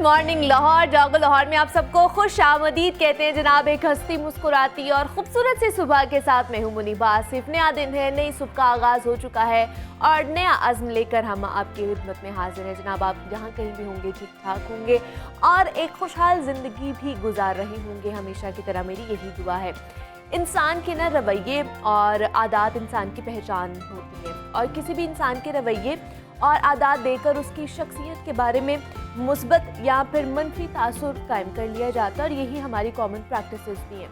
Morning Lahore. जागो लाहौर में आप सबको खुश आमदीद कहते हैं जनाब। एक हंसती मुस्कुराती और खूबसूरत सी सुबह के साथ मैं हूं मुनीबा आसिफ। नया दिन है, नई सुबह का आगाज़ हो चुका है और नया अज़्म लेकर हम आपकी खिदमत में हाजिर हैं जनाब। आप जहां कहीं भी होंगे ठीक ठाक होंगे और एक खुशहाल ज़िंदगी भी गुजार रहे होंगे, हमेशा की तरह मेरी यही दुआ है। इंसान के ना रवैये और आदात इंसान की पहचान होती है और किसी भी इंसान के रवैये और आदात देकर उसकी शख्सियत के बारे में मुस्बत या फिर मनफी तासुर कायम कर लिया जाता है और यही हमारी कॉमन प्रैक्टिसेस भी हैं।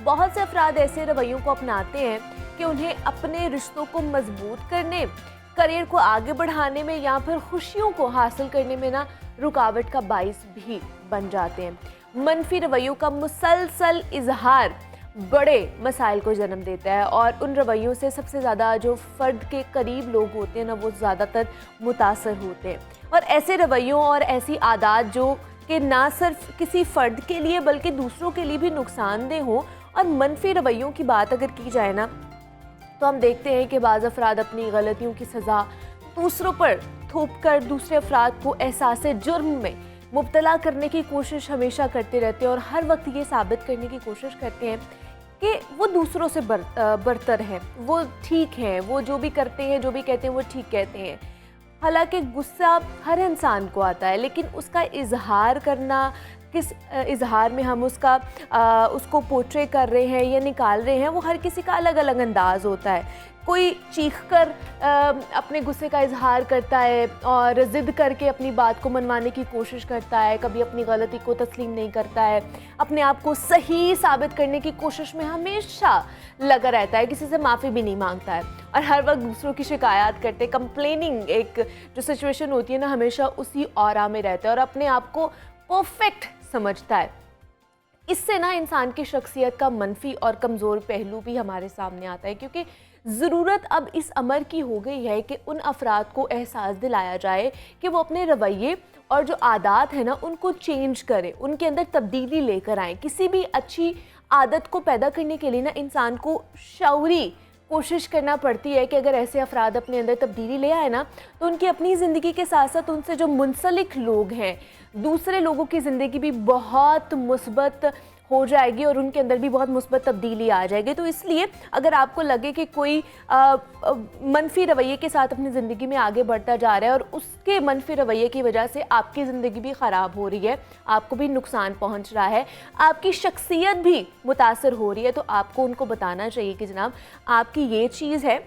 बहुत से अफराद ऐसे रवैयों को अपनाते हैं कि उन्हें अपने रिश्तों को मजबूत करने, करियर को आगे बढ़ाने में या फिर खुशियों को हासिल करने में ना रुकावट का बाइस भी बन जाते हैं। मनफी रवैयों का मुसलसल इजहार बड़े मसाइल को जन्म देता है और उन रवैयों से सबसे ज़्यादा जो फ़र्द के करीब लोग होते हैं ना, वो ज़्यादातर मुतासर होते हैं। और ऐसे रवैयों और ऐसी आदत जो कि ना सिर्फ किसी फ़र्द के लिए बल्कि दूसरों के लिए भी नुकसानदेह हों। और मनफी रवैयों की बात अगर की जाए ना, तो हम देखते हैं कि बाज़ अफराद अपनी गलतियों की सज़ा दूसरों पर थोप कर दूसरे अफराद को एहसास जुर्म में मुब्तला करने की कोशिश हमेशा करते रहते हैं और हर वक्त ये साबित करने की कोशिश करते हैं कि वो दूसरों से बरतर हैं, वो ठीक हैं, वो जो भी करते हैं, जो भी कहते हैं वो ठीक कहते हैं। हालांकि गुस्सा हर इंसान को आता है, लेकिन उसका इजहार करना, किस इजहार में हम उसको पोर्ट्रे कर रहे हैं या निकाल रहे हैं, वो हर किसी का अलग अलग अंदाज होता है। कोई चीख कर अपने गुस्से का इजहार करता है और ज़िद करके अपनी बात को मनवाने की कोशिश करता है, कभी अपनी गलती को तस्लीम नहीं करता है, अपने आप को सही साबित करने की कोशिश में हमेशा लगा रहता है, किसी से माफ़ी भी नहीं मांगता है और हर वक्त दूसरों की शिकायत करते, कंप्लेनिंग एक जो सिचुएशन होती है ना, हमेशा उसी ऑरा में रहता है और अपने आप को परफेक्ट समझता है। इससे ना इंसान की शख्सियत का मनफी और कमज़ोर पहलू भी हमारे सामने आता है, क्योंकि ज़रूरत अब इस अमर की हो गई है कि उन अफराद को एहसास दिलाया जाए कि वो अपने रवैये और जो आदत है ना, उनको चेंज करें, उनके अंदर तब्दीली लेकर आएँ। किसी भी अच्छी आदत को पैदा करने के लिए ना इंसान को शऊरी कोशिश करना पड़ती है कि अगर ऐसे अफराद अपने अंदर तब्दीली ले आए ना, तो उनकी अपनी ज़िंदगी के साथ साथ उनसे जो मुंसलिक लोग हैं, दूसरे लोगों की ज़िंदगी भी बहुत मुस्बत हो जाएगी और उनके अंदर भी बहुत मुस्बत तब्दीली आ जाएगी। तो इसलिए अगर आपको लगे कि कोई मनफी रवैये के साथ अपनी ज़िंदगी में आगे बढ़ता जा रहा है और उसके मनफी रवैये की वजह से आपकी ज़िंदगी भी ख़राब हो रही है, आपको भी नुकसान पहुंच रहा है, आपकी शख्सियत भी मुतासर हो रही है, तो आपको उनको बताना चाहिए कि जनाब आपकी ये चीज़ है,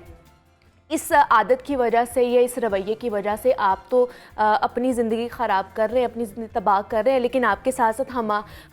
इस आदत की वजह से या इस रवैये की वजह से आप तो अपनी ज़िंदगी ख़राब कर रहे हैं, अपनी ज़िंदगी तबाह कर रहे हैं, लेकिन आपके साथ साथ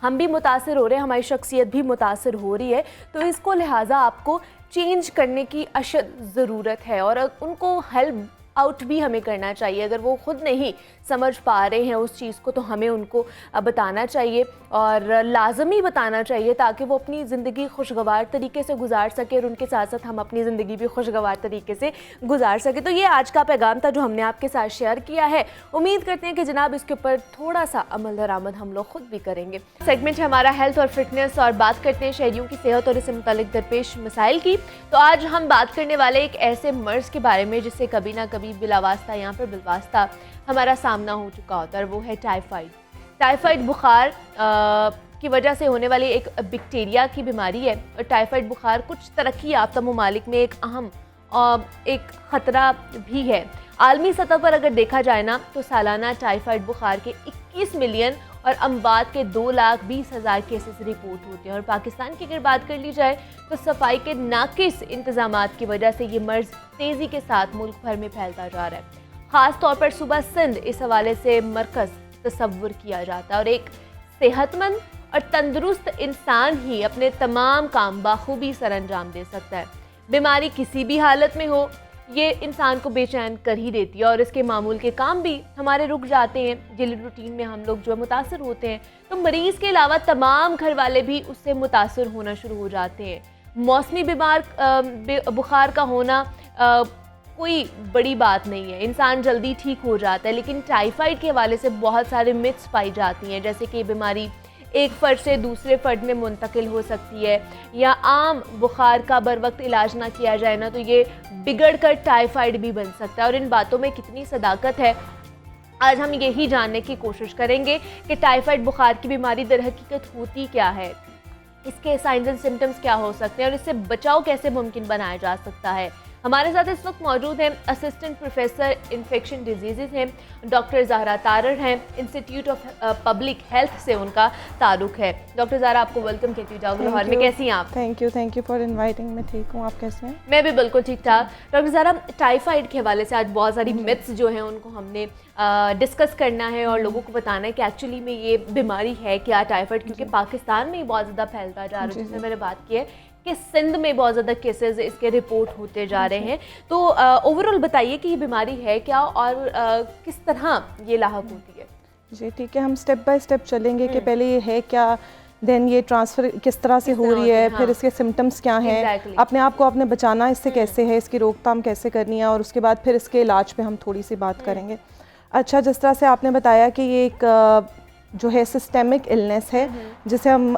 हम भी मुतासर हो रहे हैं, हमारी शख्सियत भी मुतासर हो रही है। तो इसको लिहाजा आपको चेंज करने की अशद ज़रूरत है और उनको हेल्प आउट भी हमें करना चाहिए। अगर वो ख़ुद नहीं समझ पा रहे हैं उस चीज़ को, तो हमें उनको बताना चाहिए और लाजमी बताना चाहिए, ताकि वो अपनी ज़िंदगी खुशगवार तरीके से गुजार सके और उनके साथ साथ हम अपनी ज़िंदगी भी खुशगवार तरीके से गुजार सके। तो ये आज का पैगाम था जो हमने आपके साथ शेयर किया है। उम्मीद करते हैं कि जनाब इसके ऊपर थोड़ा सा अमल दरामद हम लोग खुद भी करेंगे। सेगमेंट है हमारा हेल्थ और फिटनेस और बात करते हैं शहरियों की सेहत और इससे मुतालिक दरपेश मसाइल की। तो आज हम बात करने वाले एक ऐसे मर्ज़ के बारे में जिससे कभी ना कभी बिलावास्ता या फिर बिलवास्ता हमारा सामना हो चुका होता है, वो है टाइफाइड। टाइफाइड बुखार की वजह से होने वाली एक बैक्टीरिया की बीमारी है और टाइफाइड बुखार कुछ तरक्की याफ्ता ममालिक में एक अहम एक ख़तरा भी है। आलमी सतह पर अगर देखा जाए ना, तो सालाना टाइफाइड बुखार के 21 मिलियन और अमवात के 2,20,000 केसेस रिपोर्ट होते हैं। और पाकिस्तान की अगर बात कर ली जाए, तो सफाई के नाकिस इंतजामात की वजह से ये मर्ज़ तेज़ी के साथ मुल्क भर में फैलता जा रहा है। ख़ास तौर पर सूबा सिंध इस हवाले से मरकज़ तस्वुर किया जाता है और एक सेहतमंद और तंदुरुस्त इंसान ही अपने तमाम काम बाखूबी सर अंजाम दे सकता है। बीमारी किसी भी हालत में हो, ये इंसान को बेचैन कर ही देती है और इसके मामूल के काम भी हमारे रुक जाते हैं। डेली रूटीन में हम लोग जो है मुतासर होते हैं, तो मरीज़ के अलावा तमाम घर वाले भी उससे मुतासर होना शुरू हो जाते हैं। मौसमी बुखार का होना कोई बड़ी बात नहीं है, इंसान जल्दी ठीक हो जाता है, लेकिन टाइफाइड के हवाले से बहुत सारे मिथ्स पाई जाती हैं, जैसे कि बीमारी एक फ़र्द से दूसरे फ़र्द में मुंतकिल हो सकती है, या आम बुखार का बर वक्त इलाज ना किया जाए ना, तो ये बिगड़ कर टाइफाइड भी बन सकता है। और इन बातों में कितनी सदाकत है आज हम यही जानने की कोशिश करेंगे कि टाइफाइड बुखार की बीमारी दर हकीकत होती क्या है, इसके साइंस एंड सिम्टम्स क्या हो सकते हैं और इससे बचाव कैसे मुमकिन बनाया जा सकता है। हमारे साथ इस वक्त मौजूद हैं असिस्टेंट प्रोफेसर इन्फेक्शन डिजीज़ हैं डॉक्टर ज़हरा तारर हैं, इंस्टीट्यूट ऑफ पब्लिक हेल्थ से उनका ताल्लुक है। डॉक्टर ज़हरा, आपको वेलकम कहती हूँ जागो लाहौर में। कैसी हैं आप? Thank you for inviting. मैं ठीक हूँ, आप कैसे हैं? मैं भी बिल्कुल ठीक ठाक। डॉक्टर ज़हरा, टाइफाइड के हवाले से आज बहुत सारी मिथ्स जो हैं उनको हमने डिस्कस करना है और लोगों को बताना है कि एक्चुअली में ये बीमारी है क्या टाइफाइड, क्योंकि पाकिस्तान में ही बहुत ज़्यादा फैलता जा रहा है। जिसमें मैंने बात की है कि सिंध में बहुत ज़्यादा केसेस इसके रिपोर्ट होते जा रहे हैं। तो ओवरऑल बताइए कि ये बीमारी है क्या और किस तरह ये लाहक होती है। जी ठीक है, हम स्टेप बाय स्टेप चलेंगे कि पहले ये है क्या, देन ये ट्रांसफ़र किस तरह से हो रही है, हाँ। फिर इसके सिम्टम्स क्या हैं, अपने आप को आपने बचाना इससे कैसे है, इसकी रोकथाम कैसे करनी है, और उसके बाद फिर इसके इलाज पे हम थोड़ी सी बात करेंगे। अच्छा, जिस तरह से आपने बताया कि ये एक जो है सिस्टेमिक इलनेस है जिसे हम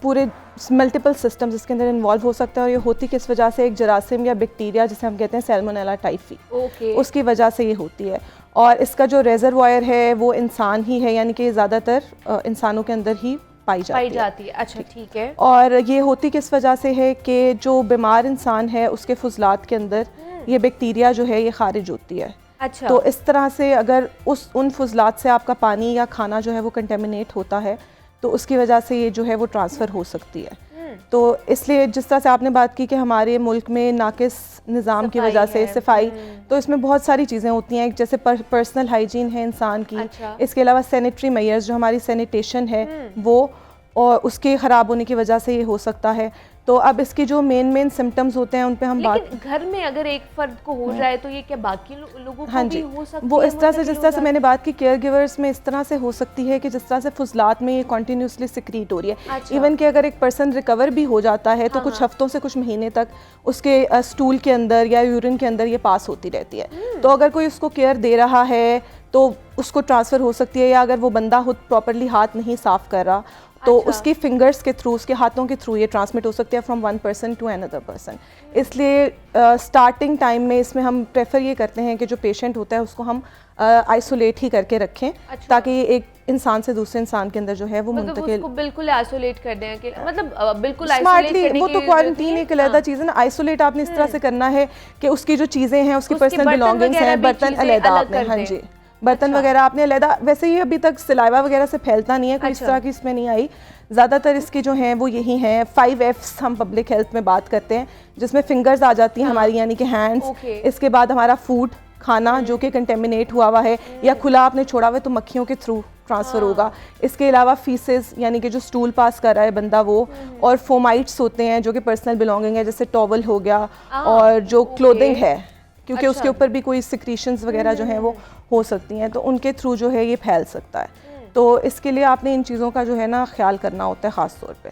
पूरे मल्टीपल सिस्टम्स इसके अंदर इन्वॉल्व हो सकता है, और ये होती किस वजह से, एक जरासीम या बैक्टीरिया जिसे हम कहते हैं सैल्मोनेला टाइफी, उसकी वजह से ये होती है। और इसका जो रिजर्वायर है वो इंसान ही है, यानी कि ज़्यादातर इंसानों के अंदर ही पाई जाती है। अच्छा, ठीक है। और ये होती किस वजह से है कि जो बीमार इंसान है उसके फुजलात के अंदर ये बैक्टीरिया जो है ये खारिज होती है। अच्छा। तो इस तरह से अगर उन फुजलात से आपका पानी या खाना जो है वो कंटेमिनेट होता है तो उसकी वजह से ये जो है वो ट्रांसफ़र हो सकती है। तो इसलिए जिस तरह से आपने बात की कि हमारे मुल्क में नाकिस निज़ाम की वजह से सफाई, तो इसमें बहुत सारी चीज़ें होती हैं, जैसे पर्सनल हाइजीन है इंसान की। अच्छा। इसके अलावा सैनिटरी मेयर्स, जो हमारी सैनिटेशन है वो, और उसके ख़राब होने की वजह से ये हो सकता है। तो अब इसकी जो मेन सिम्टम्स होते हैं उन पे हम बात। घर में अगर एक फर्द को हो जाए तो ये क्या बाकी लोगों को भी हो सकती है? वो इस तरह से, जिस तरह से मैंने बात की केयर गिवर्स में, इस तरह से हो सकती है कि जिस तरह से फुजलात में ये कॉन्टीन्यूसली सिक्रीट हो रही है। अच्छा। इवन कि अगर एक पर्सन रिकवर भी हो जाता है तो कुछ हफ्तों से कुछ महीने तक उसके स्टूल के अंदर या यूरिन के अंदर ये पास होती रहती है। तो अगर कोई उसको केयर दे रहा है तो उसको ट्रांसफ़र हो सकती है, या अगर वो बंदा खुद प्रॉपरली हाथ नहीं साफ़ कर रहा तो उसकी फिंगर्स के थ्रू, उसके हाथों के थ्रू ये ट्रांसमिट हो सकती है from one person to another person. इसलिए स्टार्टिंग टाइम में इसमें हम प्रेफर ये करते हैं कि जो पेशेंट होता है उसको हम आइसोलेट ही करके रखें। अच्छा। ताकि एक इंसान से दूसरे इंसान के अंदर जो है वो मुंतकिल, बिल्कुल आइसोलेट कर दें कि मतलब बिल्कुल स्मार्टली, वो तो क्वारंटीन एक अलग चीज़ है ना। आइसोलेट आपने इस तरह से करना है कि उसकी जो चीज़ें हैं, उसकी पर्सनल बिलोंगिंग्स हैं, बर्तन अलग आपने, हाँ जी, बर्तन वगैरह आपने अलग। वैसे ही अभी तक सिलाइवा वगैरह से फैलता नहीं है, कोई इस तरह की इसमें नहीं आई। ज़्यादातर इसकी जो हैं वो यही हैं 5 Fs हम पब्लिक हेल्थ में बात करते हैं, जिसमें फिंगर्स आ जाती हैं हमारी, यानी कि हैंड्स। इसके बाद हमारा फूड, खाना जो कि कंटेमिनेट हुआ है या खुला आपने छोड़ा हुआ है तो मक्खियों के थ्रू ट्रांसफ़र होगा। इसके अलावा फीसेस, यानी कि जो स्टूल पास कर रहा है बंदा वो, और फोमाइट्स होते हैं जो कि पर्सनल बिलोंगिंग है, जैसे टॉवल हो गया और जो क्लोथिंग है, क्योंकि उसके ऊपर भी कोई सिक्रीशंस वगैरह जो हैं वो हो सकती हैं, तो उनके थ्रू जो है ये फैल सकता है। तो इसके लिए आपने इन चीज़ों का जो है ना ख्याल करना होता है ख़ास तौर पे।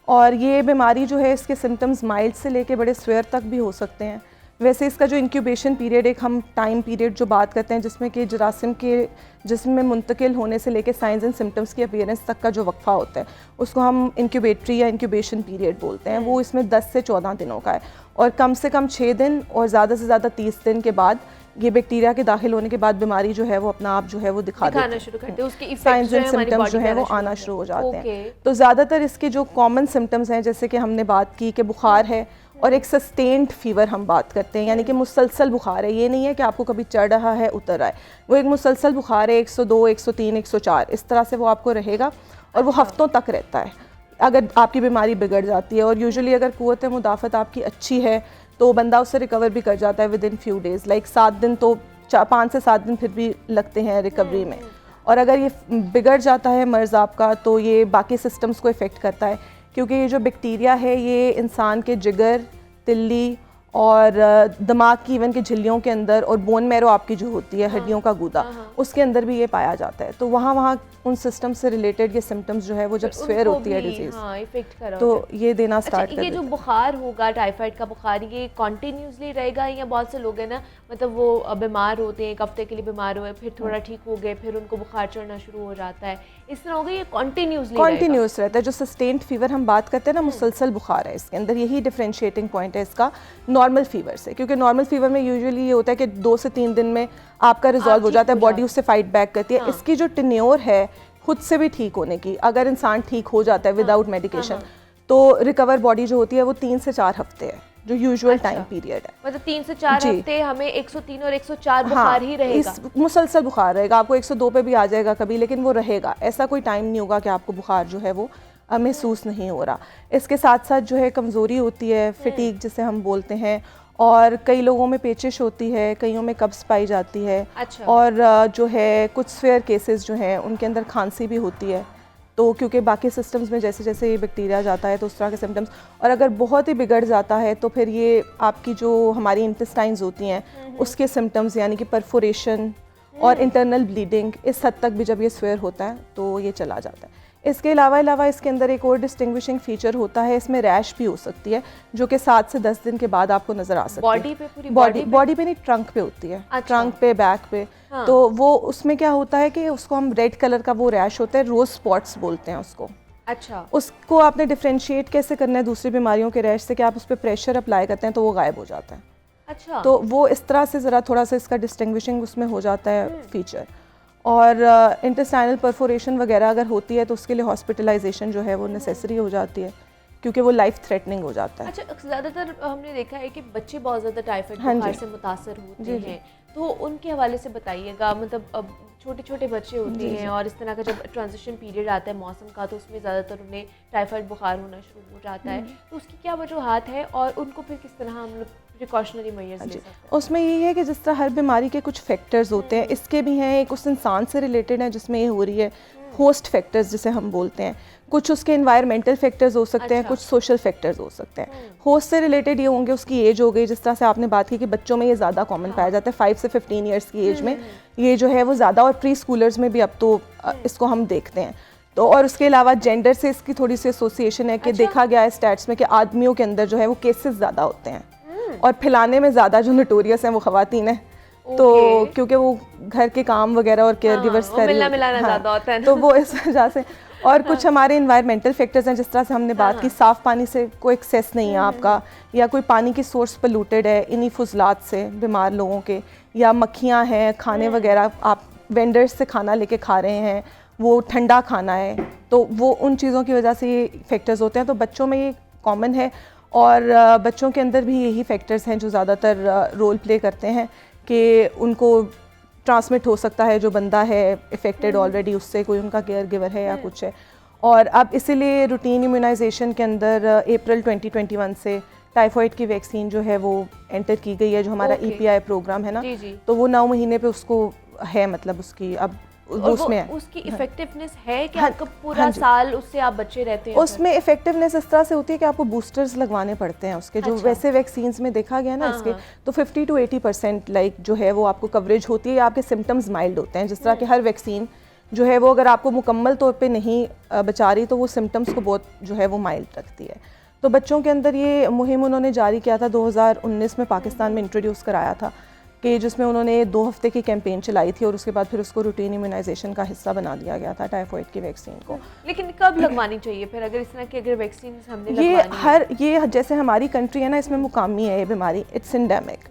और ये बीमारी जो है इसके सिम्टम्स माइल्ड से लेके बड़े स्वेयर तक भी हो सकते हैं। वैसे इसका जो इंक्यूबेशन पीरियड, एक हम टाइम पीरियड जो बात करते हैं जिसमें कि जरासीम के जिस्म में मुंतकिल होने से लेके साइंस एंड सिम्टम्स की अपीयरेंस तक का जो वक्फा होता है उसको हम इंक्यूबेटरी या इंक्यूबेशन पीरियड बोलते हैं। वो इसमें 10 से 14 दिनों का है, और कम से कम 6 दिन और ज़्यादा से ज़्यादा 30 दिन के बाद ये बैक्टीरिया के दाखिल होने के बाद बीमारी जो है वो अपना आप जो है वो दिखाना शुरू करते हैं, उसके साइंस एंड सिम्टम्स जो है वो आना शुरू हो जाते हैं। तो ज़्यादातर इसके जो कॉमन सिम्टम्स हैं, जैसे कि हमने बात की कि बुखार है और एक सस्टेन्ड फीवर हम बात करते हैं, यानी कि मुसलसल बुखार है। ये नहीं है कि आपको कभी चढ़ रहा है उतर रहा है, वो एक मुसलसल बुखार है, 102, 103, 104 इस तरह से वो आपको रहेगा और वो हफ्तों तक रहता है अगर आपकी बीमारी बिगड़ जाती है। और यूजुअली अगर क़ुव्वत मुदाफ़त आपकी अच्छी है तो बंदा उससे रिकवर भी कर जाता है with in few days, like 7 दिन, तो 5 से 7 दिन फिर भी लगते हैं रिकवरी में। और अगर ये बिगड़ जाता है मर्ज़ आपका तो ये बाकी सिस्टम्स को इफ़ेक्ट करता है, क्योंकि ये जो बैक्टीरिया है ये इंसान के जिगर, तिल्ली और दिमाग की इवन के झिल्लियों के अंदर, और बोन मैरो आपकी जो होती है हड्डियों का गूदा, उसके अंदर भी ये पाया जाता है। तो वहाँ उन सिस्टम से रिलेटेड ये सिम्टम्स जो है वो जब स्वेयर होती है डिजीज, हाँ, इफेक्ट कर तो ये देना स्टार्ट कर ये जो बुखार होगा टाइफाइड का बुखार, ये कॉन्टिन्यूसली रहेगा या बहुत से लोग हैं ना मतलब वो बीमार होते हैं, एक हफ्ते के लिए बीमार हुए, फिर थोड़ा ठीक हो गए, फिर उनको बुखार चढ़ना शुरू हो जाता है, इस तरह होगा? ये कॉन्टिन्यूस रहता है। जो सस्टेन्ड फीवर हम बात करते हैं ना, मुसलसल बुखार है इसके अंदर, यही डिफरेंशिएटिंग पॉइंट है इसका नॉर्मल फीवर से, क्योंकि नॉर्मल फीवर में यूजुअली ये होता है कि 2 से 3 दिन में आपका रिजॉल्व हो जाता है, बॉडी उससे फाइट बैक करती है। इसकी जो टेन्योर है खुद से भी ठीक होने की, अगर इंसान ठीक हो जाता है विदाउट मेडिकेशन, तो रिकवर बॉडी जो होती है वो 3 से 4 हफ्ते है, जो यूजुअल टाइम पीरियड है। मतलब 3 से 4 हफ्ते हमें 103 और 104 बुखार ही रहेगा? मुसलसल बुखार रहेगा, आपको 102 पे भी आ जाएगा कभी, लेकिन वो रहेगा। ऐसा कोई टाइम नहीं होगा कि आपको बुखार जो है वो महसूस नहीं हो रहा। इसके साथ साथ जो है कमज़ोरी होती है, फिटीग जिसे हम बोलते हैं, और कई लोगों में पेचिश होती है, कईयों में कब्ज़ पाई जाती है। और जो है कुछ स्वेयर केसेस जो हैं उनके अंदर खांसी भी होती है, तो क्योंकि बाकी सिस्टम्स में जैसे जैसे ये बैक्टीरिया जाता है तो उस तरह के सिम्टम्स, और अगर बहुत ही बिगड़ जाता है तो फिर ये आपकी जो हमारी इंटेस्टाइन्स होती हैं उसके सिम्टम्स, यानी कि परफोरेशन और इंटरनल ब्लीडिंग, इस हद तक भी जब ये स्वेयर होता है तो ये चला जाता है। इसके अलावा इसके अंदर एक और डिस्टिंग्विशिंग फीचर होता है, इसमें रैश भी हो सकती है, जो कि 7 से 10 दिन के बाद आपको नजर आ सकती है। बॉडी पे? पूरी बॉडी पे नहीं, ट्रंक पे होती है। ट्रंक पे, बैक पे। हाँ। तो वो उसमें क्या होता है कि उसको हम रेड कलर का वो रैश होता है, रोज स्पॉट्स बोलते हैं उसको। अच्छा। उसको आपने डिफ्रेंशिएट कैसे करना है दूसरी बीमारियों के रैश से, कि आप उस पर प्रेशर अप्लाई करते हैं तो वो गायब हो जाता है। अच्छा। तो वो इस तरह से ज़रा थोड़ा सा इसका डिस्टिंग्विशिंग उसमें हो जाता है फीचर। और इंटेस्टाइनल परफोरेशन वगैरह अगर होती है तो उसके लिए हॉस्पिटलाइजेशन जो है वो नेसेसरी हो जाती है, क्योंकि वो लाइफ थ्रेटनिंग हो जाता है। अच्छा, ज़्यादातर हमने देखा है कि बच्चे बहुत ज़्यादा टाइफाइड बुखार से मुतासर होते हैं, तो उनके हवाले से बताइएगा। मतलब अब छोटे छोटे बच्चे होते हैं और इस तरह का जब ट्रांजिशन पीरियड आता है मौसम का, तो उसमें ज़्यादातर उन्हें टाइफाइड बुखार होना शुरू हो जाता है, तो उसकी क्या वजूहात है और उनको फिर किस तरह हम लोग प्रिकॉशनरी मेजर्स ले सकते हैं? उसमें यही है कि जिस तरह हर बीमारी के कुछ फैक्टर्स होते हैं, इसके भी हैं। एक उस इंसान से रिलेटेड है जिसमें ये हो रही है, होस्ट फैक्टर्स जिसे हम बोलते हैं, कुछ उसके एनवायरमेंटल फैक्टर्स हो सकते हैं, कुछ सोशल फैक्टर्स हो सकते हैं। होस्ट से रिलेटेड ये होंगे उसकी एज हो गई, जिस तरह से आपने बात की कि बच्चों में ये ज़्यादा कॉमन पाया जाता है, 5 से 15 ईयर्स की एज में ये जो है वो ज़्यादा, और प्री स्कूलर्स में भी अब तो इसको हम देखते हैं। तो और उसके अलावा जेंडर से इसकी थोड़ी सी एसोसिएशन है कि देखा गया है स्टैट्स में कि आदमियों के अंदर जो है वो केसेस ज़्यादा होते हैं, और फैलाने में ज़्यादा जो नोटोरियस हैं वो ख़वातीन हैं। तो क्योंकि वो घर के काम वगैरह और केयर गिवर्स मिलना मिलाना ज़्यादा होता है ना, तो वो इस वजह से। और कुछ हमारे इन्वायरमेंटल फैक्टर्स हैं, जिस तरह से हमने बात की, साफ़ पानी से कोई एक्सेस नहीं है आपका, या कोई पानी की सोर्स पोल्यूटेड है इन्हीं फुजलात से बीमार लोगों के, या मक्खियाँ हैं, खाने वगैरह आप वेंडर्स से खाना लेके खा रहे हैं, वो ठंडा खाना है, तो वो उन चीज़ों की वजह से ये फैक्टर्स होते हैं। तो बच्चों में ये कॉमन है, और बच्चों के अंदर भी यही फैक्टर्स हैं जो ज़्यादातर रोल प्ले करते हैं कि उनको ट्रांसमिट हो सकता है, जो बंदा है इफ़ेक्टेड ऑलरेडी उससे, कोई उनका केयर गिवर है या कुछ है। और अब इसीलिए रूटीन इम्यूनाइजेशन के अंदर अप्रैल 2021 से टाइफॉइड की वैक्सीन जो है वो एंटर की गई है, जो हमारा EPI प्रोग्राम है ना, तो वो 9 महीने पे उसको है, मतलब उसकी अब उसमें उसकी इफेक्टिवनेस है कि आपका पूरा साल उससे आप बचे रहते हैं? उसमें इफेक्टिवनेस इस तरह से होती है कि आपको बूस्टर्स लगवाने पड़ते हैं उसके, जो वैसे वैक्सीन्स में देखा गया ना इसके, तो 50 to 80% लाइक जो है वो आपको कवरेज होती है, आपके सिम्टम्स माइल्ड होते हैं। जिस तरह की हर वैक्सीन जो है वो अगर आपको मुकम्मल तौर पे नहीं बचा रही, तो वो सिम्टम्स को बहुत जो है वो माइल्ड रखती है। तो बच्चों के अंदर ये मुहिम उन्होंने जारी किया था, 2019 में पाकिस्तान में इंट्रोड्यूस कराया था, कि जिसमें उन्होंने 2 हफ्ते की कैंपेन चलाई थी, और उसके बाद फिर उसको रूटीन इम्यूनाइजेशन का हिस्सा बना दिया गया था टाइफॉइड की वैक्सीन को। लेकिन कब लगवानी चाहिए फिर, अगर इस तरह की अगर वैक्सीन हमने लगवानी ये जैसे हमारी कंट्री है ना, इसमें मुकामी है ये बीमारी, इट्स एंडेमिक।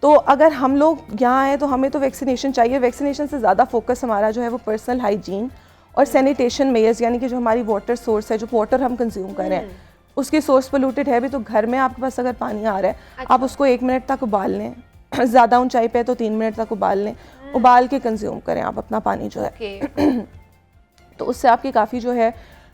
तो अगर हम लोग यहाँ आए तो हमें तो वैक्सीनेशन चाहिए। वैक्सीनेशन से ज़्यादा फोकस हमारा जो है वो पर्सनल हाइजीन और सैनिटेशन मेजर्स, यानी कि जो हमारी वाटर सोर्स है, जो वाटर हम कंज्यूम कर रहे हैं, उसकी सोर्स पोल्यूटेड है भी, तो घर में आपके पास अगर पानी आ रहा है, आप उसको 1 मिनट तक उबाल लें, ज़्यादा ऊंचाई पे तो 3 मिनट तक उबाल लें, उबाल के कंज्यूम करें आप अपना पानी जो है। तो उससे आपकी काफ़ी जो है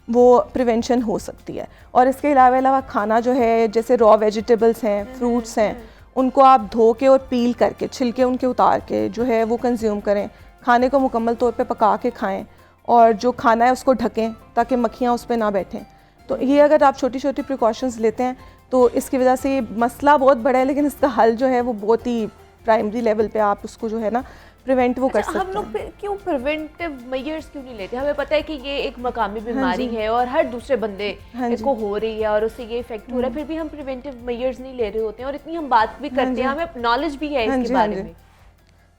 वो प्रिवेंशन हो सकती है। और इसके अलावा खाना जो है, जैसे रॉ वेजिटेबल्स हैं, फ्रूट्स हैं, उनको आप धो के और पील करके, छिलके उनके उतार के जो है वो कंज्यूम करें। खाने को मुकम्मल तौर पे पका के खाएं, और जो खाना है उसको ढकें ताकि मक्खियाँ उस पर ना बैठें। तो ये अगर आप छोटी छोटी प्रिकॉशंस लेते हैं तो इसकी वजह से ये मसला बहुत बड़ा है, लेकिन इसका हल जो है वो बहुत ही प्राइमरी लेवल पे आप उसको जो है ना प्रिवेंट वो कर सकते हैं। हम लोग क्यों प्रिवेंटिव मेजर्स क्यों नहीं लेते? हमें पता है कि ये एक मकामी बीमारी है और हर दूसरे बंदे को हो रही है और उससे ये इफेक्ट हो रहा है, फिर भी हम प्रिवेंटिव मेजर्स नहीं ले रहे होते हैं और इतनी हम बात भी करते हैं, हमें नॉलेज भी है इसके बारे में।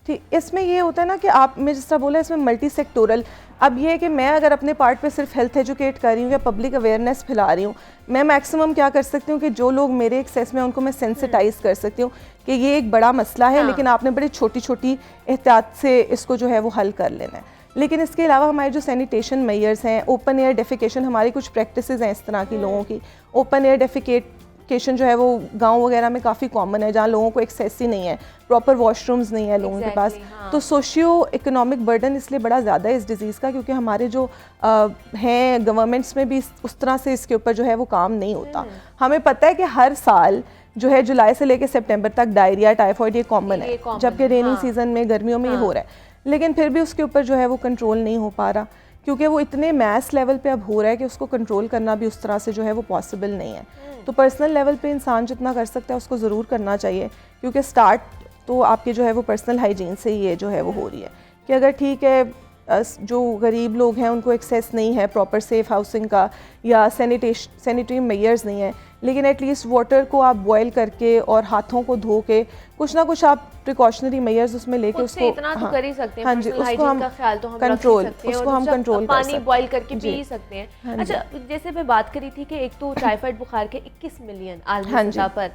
ठीक, इसमें ये होता है ना कि आप, मैं जिस तरह बोला, इसमें मल्टी सेक्टोरल, अब ये है कि मैं अगर अपने पार्ट पे सिर्फ हेल्थ एजुकेट कर रही हूँ या पब्लिक अवेयरनेस फैला रही हूँ, मैं मैक्सिमम क्या कर सकती हूँ कि जो लोग मेरे एक्सेस में उनको मैं सेंसिटाइज कर सकती हूँ कि ये एक बड़ा मसला है, लेकिन आपने बड़ी छोटी छोटी एहतियात से इसको जो है वो हल कर लेना है। लेकिन इसके अलावा हमारे जो सैनिटेशन मेजर्स हैं, ओपन एयर डेफिकेशन, हमारी कुछ प्रैक्टिसेस हैं इस तरह की लोगों की, ओपन एयर डेफिकेशन जो है वो गांव वगैरह में काफ़ी कॉमन है, जहाँ लोगों को एक्सेस ही नहीं है, प्रॉपर वॉशरूम्स नहीं है लोगों के पास। तो सोशियो इकोनॉमिक बर्डन इसलिए बड़ा ज़्यादा है इस डिज़ीज़ का, क्योंकि हमारे जो हैं गवर्नमेंट्स में भी उस तरह से इसके ऊपर जो है वो काम नहीं होता। हमें पता है कि हर साल जो है जुलाई से लेकर सितंबर तक डायरिया, टाइफाइड ये कॉमन है, जबकि रेनी सीजन में, गर्मियों में ये हो रहा है, लेकिन फिर भी उसके ऊपर जो है वो कंट्रोल नहीं हो पा रहा, क्योंकि वो इतने मैस लेवल पे अब हो रहा है कि उसको कंट्रोल करना भी उस तरह से जो है वो पॉसिबल नहीं है। तो पर्सनल लेवल पे इंसान जितना कर सकता है उसको ज़रूर करना चाहिए, क्योंकि स्टार्ट तो आपके जो है वो पर्सनल हाइजीन से ही ये जो है वो हो रही है कि अगर ठीक है जो गरीब लोग हैं उनको एक्सेस नहीं है प्रॉपर सेफ हाउसिंग का या सैनिटरी मेजर्स नहीं है, लेकिन एटलीस्ट वाटर को आप बॉयल करके और हाथों को धो के कुछ ना कुछ आप प्रिकॉशनरी मेजर्स उसमें लेके उसको इतना तो कर ही सकते हैं। हाँ जी, उसको हम कंट्रोल पानी बॉयल करके पी ही सकते हैं। अच्छा, जैसे मैं बात करी थी कि एक तो टाइफाइड बुखार के 21 मिलियन आलमी सतह पर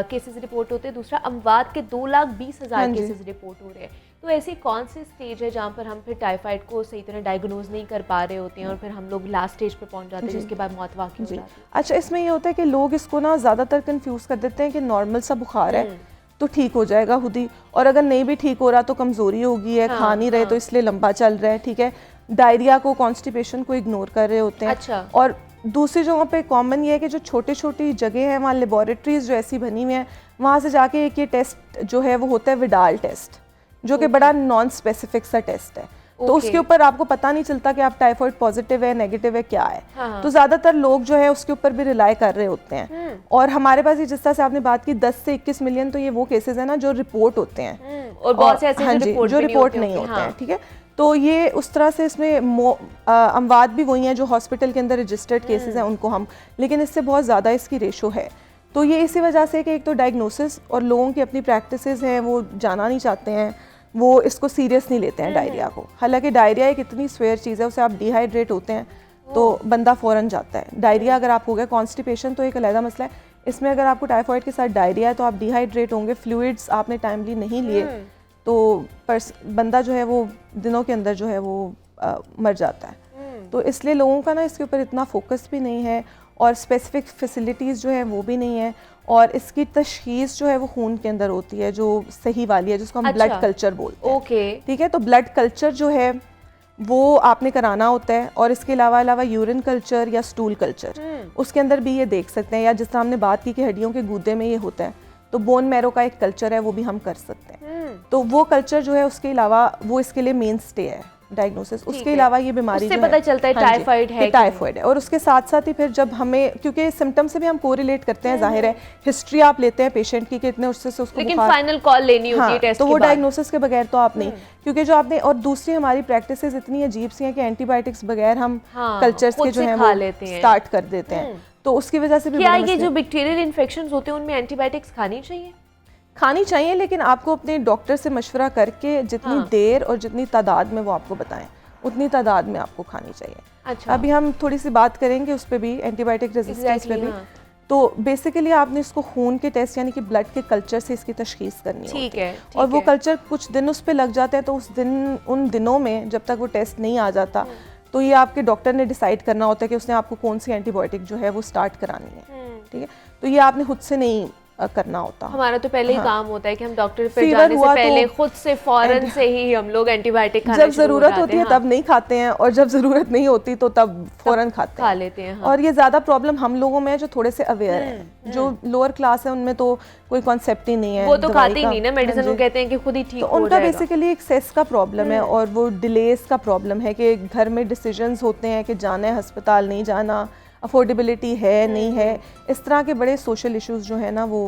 केसेस रिपोर्ट होते हैं, दूसरा अमवात के 2,20,000 केसेस रिपोर्ट हो रहे हैं। तो ऐसी कौन सी स्टेज है जहाँ पर हम फिर टाइफाइड को सही तरह डायग्नोज नहीं कर पा रहे होते हैं और फिर हम लोग लास्ट स्टेज पे पहुँच जाते हैं जिसके बाद मौत वाक़ई हो जाती है? अच्छा, इसमें ये होता है कि लोग इसको ना ज़्यादातर कंफ्यूज कर देते हैं कि नॉर्मल सा बुखार है तो ठीक हो जाएगा खुद ही, और अगर नहीं भी ठीक हो रहा तो कमज़ोरी होगी है, खा नहीं रहे तो इसलिए लंबा चल रहा है, ठीक है, डायरिया को, कॉन्स्टिपेशन को इग्नोर कर रहे होते हैं। अच्छा। और दूसरी जगहों पे कॉमन ये है कि जो छोटी छोटी जगह हैं वहाँ लेबॉरेटरीज जो ऐसी बनी हुई हैं, वहाँ से जाके एक ये टेस्ट जो है वो होता है विडाल टेस्ट, जो कि बड़ा नॉन स्पेसिफिक सा टेस्ट है। तो उसके ऊपर आपको पता नहीं चलता कि आप टाइफाइड पॉजिटिव है, नेगेटिव है, क्या है। तो ज़्यादातर लोग जो है उसके ऊपर भी रिलाई कर रहे होते हैं। और हमारे पास ये जिस तरह से आपने बात की 10 से 21 मिलियन, तो ये वो केसेस हैं ना जो रिपोर्ट होते हैं और बहुत से ऐसे जो रिपोर्ट नहीं होते हैं, ठीक है। तो ये उस तरह से इसमें अमवात भी वही हैं जो हॉस्पिटल के अंदर रजिस्टर्ड केसेस हैं उनको हम, लेकिन इससे बहुत ज़्यादा इसकी रेशो है। तो ये इसी वजह से कि एक तो डायग्नोसिस और लोगों की अपनी प्रैक्टिसेस हैं, वो जाना नहीं चाहते हैं, वो इसको सीरियस नहीं लेते हैं डायरिया को। हालांकि डायरिया एक इतनी स्वेयर चीज़ है, उससे आप डिहाइड्रेट होते हैं तो बंदा फ़ौरन जाता है। डायरिया अगर आप हो गया, कॉन्स्टिपेशन तो एक अलग मसला है, इसमें अगर आपको टाइफाइड के साथ डायरिया है तो आप डिहाइड्रेट होंगे, फ्लूइड्स आपने टाइमली नहीं लिए तो बंदा जो है वो दिनों के अंदर जो है वो मर जाता है। तो इसलिए लोगों का ना इसके ऊपर इतना फोकस भी नहीं है और स्पेसिफिक फैसिलिटीज़ जो है वो भी नहीं है, और इसकी तशखीस जो है वो खून के अंदर होती है जो सही वाली है, जिसको हम ब्लड कल्चर बोलते हैं। ठीक है, तो ब्लड कल्चर जो है वो आपने कराना होता है, और इसके अलावा यूरिन कल्चर या स्टूल कल्चर उसके अंदर भी ये देख सकते हैं, या जिस तरह हमने बात की कि हड्डियों के गूदे में ये होता है तो बोन मैरो का एक कल्चर है वो भी हम कर सकते हैं। तो वो कल्चर जो है उसके अलावा वो इसके लिए मेन स्टे है डायग्नोसिस। उसके अलावा ये बीमारी उससे पता चलता है टाइफाइड है, टाइफाइड है। और उसके साथ साथ ही फिर जब हमें, क्योंकि सिम्टम से भी हम कोरिलेट करते हैं, जाहिर है हिस्ट्री आप लेते हैं पेशेंट की कितने उससे उसको, लेकिन फाइनल कॉल लेनी होती है टेस्ट तो वो डायग्नोसिस के बगैर तो आप नहीं, क्योंकि जो आपने, और दूसरी हमारी प्रैक्टिसेस इतनी अजीब सी हैं कि एंटीबायोटिक्स बगैर हम कल्चर्स के जो है वो स्टार्ट कर देते हैं, तो उसकी वजह से भी क्या ये जो बैक्टीरियल इन्फेक्शंस होते हैं उनमें एंटीबायोटिक्स खानी चाहिए? खानी चाहिए, लेकिन आपको अपने डॉक्टर से मशवरा करके जितनी देर और जितनी तादाद में वो आपको बताएं उतनी तादाद में आपको खानी चाहिए। अच्छा। अभी हम थोड़ी सी बात करेंगे उस पर भी, एंटीबायोटिक रेजिस्टेंस पे भी। तो बेसिकली आपने इसको खून के टेस्ट यानी कि ब्लड के कल्चर से इसकी तशखीस करनी होती है, और वो कल्चर कुछ दिन उस पर लग जाते हैं, तो उन दिनों में जब तक वो टेस्ट नहीं आ जाता तो ये आपके डॉक्टर ने डिसाइड करना होता है कि उसने आपको कौन सी एंटीबायोटिक जो है वो स्टार्ट करानी है। ठीक है, तो ये आपने खुद से नहीं करना होता। हमारा तो पहले ही काम होता है कि हम डॉक्टर पे जाने से पहले खुद से फौरन से ही हम लोग एंटीबायोटिक खाना, जब जरूरत होती है तब नहीं खाते हैं, और जब जरूरत नहीं होती तो तब फौरन खा लेते हैं। और ये ज्यादा प्रॉब्लम हम लोगों में है जो थोड़े से अवेयर हैं। जो लोअर क्लास है उनमें तो कोई कॉन्सेप्ट ही नहीं है, वो तो खाते ही नहीं ना मेडिसिन, वो कहते हैं कि खुद ही ठीक हो जाएगा। उनका बेसिकली एक सेस का प्रॉब्लम है, और वो डिलेस का प्रॉब्लम है कि घर में डिसीजंस होते हैं कि जाना है अस्पताल, नहीं जाना, अफोर्डेबिलिटी है नहीं है, इस तरह के बड़े सोशल इश्यूज जो है ना वो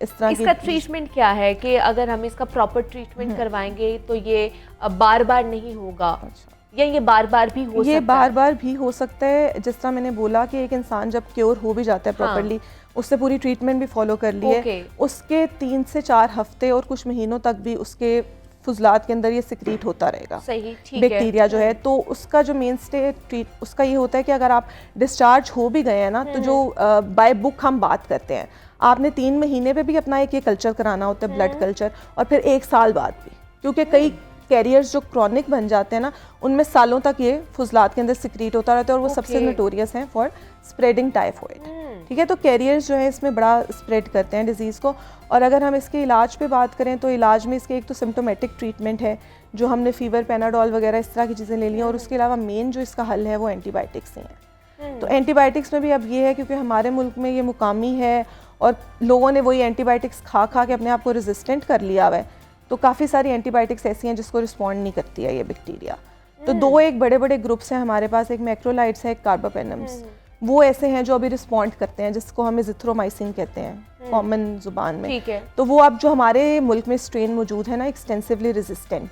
इस तरह इसका ट्रीटमेंट क्या है कि अगर हम इसका प्रॉपर ट्रीटमेंट करवाएंगे तो ये बार बार नहीं होगा? अच्छा। या ये बार बार भी हो सकता है? ये बार बार भी हो सकता है। जिस तरह मैंने बोला कि एक इंसान जब क्योर हो भी जाता है प्रॉपरली, उससे पूरी ट्रीटमेंट भी फॉलो कर ली है, उसके 3 से 4 हफ्ते और कुछ महीनों तक भी उसके फुजलात के अंदर ये सिक्रीट होता रहेगा। सही, ठीक बैक्टीरिया जो है। तो उसका जो मेन स्टे उसका ये होता है कि अगर आप डिस्चार्ज हो भी गए हैं ना, तो जो बाय बुक हम बात करते हैं, आपने 3 महीने पे भी अपना एक ये कल्चर कराना होता है, ब्लड कल्चर, और फिर 1 साल बाद भी, क्योंकि कई कैरियर्स जो क्रॉनिक बन जाते हैं ना, उनमें सालों तक ये फुजलात के अंदर सिक्रीट होता रहता है, और वो सबसे नोटोरियस हैं फॉर स्प्रेडिंग टाइफॉइड। ठीक है, तो कैरियर्स जो है इसमें बड़ा स्प्रेड करते हैं डिजीज़ को। और अगर हम इसके इलाज पे बात करें तो इलाज में इसके एक तो सिम्टोमेटिक ट्रीटमेंट है, जो हमने फीवर, पैनाडोल वगैरह इस तरह की चीज़ें ले ली हैं, और उसके अलावा मेन जो इसका हल है वो एंटीबायोटिक्स ही हैं। तो एंटीबायोटिक्स में भी अब ये है, क्योंकि हमारे मुल्क में ये मुकामी है और लोगों ने वही एंटीबायोटिक्स खा खा के अपने आप को रेजिस्टेंट कर लिया हुआ है, तो काफ़ी सारी एंटीबायोटिक्स ऐसी हैं जिसको रिस्पॉन्ड नहीं करती है ये बैक्टीरिया। तो 2 एक बड़े बड़े ग्रुप्स हैं हमारे पास, एक मैक्रोलाइड्स है, एक कार्बापेनम्स। वो ऐसे हैं जो अभी रिस्पॉन्ड करते हैं, जिसको हम एजिथ्रोमाइसिन कहते हैं कॉमन जुबान में। ठीक है। तो वो अब जो हमारे मुल्क में स्ट्रेन मौजूद है ना, एक्सटेंसिवली रेजिस्टेंट,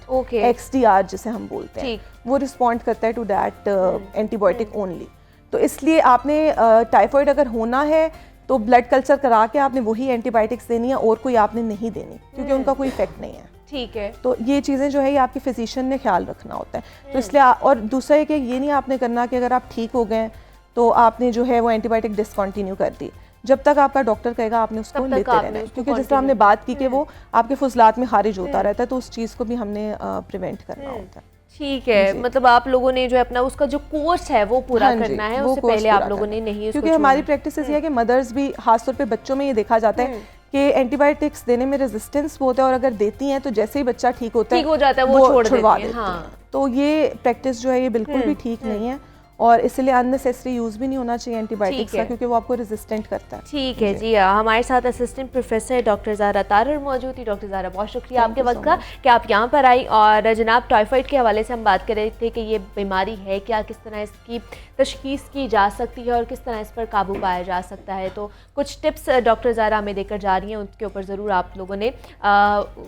XDR जिसे हम बोलते हैं, वो रिस्पॉन्ड करता है टू दैट एंटीबायोटिक ओनली। तो इसलिए आपने टाइफॉइड अगर होना है तो ब्लड कल्चर करा के आपने वही एंटीबायोटिक्स देनी है, और कोई आपने नहीं देनी, क्योंकि उनका कोई इफेक्ट नहीं है। ठीक है। तो ये चीज़ें जो है ये आपके फिजिशियन ने ख्याल रखना होता है। तो इसलिए और दूसरा है कि ये नहीं आपने करना कि अगर आप ठीक हो गए तो आपने जो है वो एंटीबायोटिक डिसकंटिन्यू कर दी। जब तक आपका डॉक्टर कहेगा आपने उसको लेते रहना है, क्योंकि जिस तरह हमने बात की कि वो आपके फुजलात में खारिज होता रहता है, तो उस चीज़ को भी हमने प्रिवेंट करना होता है। ठीक है, मतलब आप लोगों ने जो है अपना उसका जो कोर्स है वो पूरा करना है, उससे पहले आप लोगों ने नहीं, क्योंकि हमारी प्रैक्टिस ये है कि मदर्स भी, खासतौर पे बच्चों में ये देखा जाता है कि एंटीबायोटिक्स देने में रेजिस्टेंस होता है, और अगर देती हैं तो जैसे ही बच्चा ठीक होता है, ठीक हो जाता है, वो छुड़वा देती हैं। तो ये प्रैक्टिस जो है ये बिल्कुल भी ठीक नहीं है, और इसलिए अननेसेसरी यूज़ भी नहीं होना चाहिए एंटीबायोटिक्स का, क्योंकि वो आपको रेजिस्टेंट करता है। ठीक है जी। हमारे साथ assistant professor doctor Zara Tarar मौजूद थी। डॉक्टर ज़ारा, बहुत शुक्रिया आपके वक्त का कि आप यहाँ पर आई। और जनाब, टाइफाइड के हवाले से हम बात कर रहे थे कि ये बीमारी है क्या, किस तरह इसकी तशखीस की जा सकती है और किस तरह इस पर काबू पाया जा सकता है। तो कुछ टिप्स डॉक्टर ज़ारा हमें देकर जा रही हैं, उसके ऊपर ज़रूर आप लोगों ने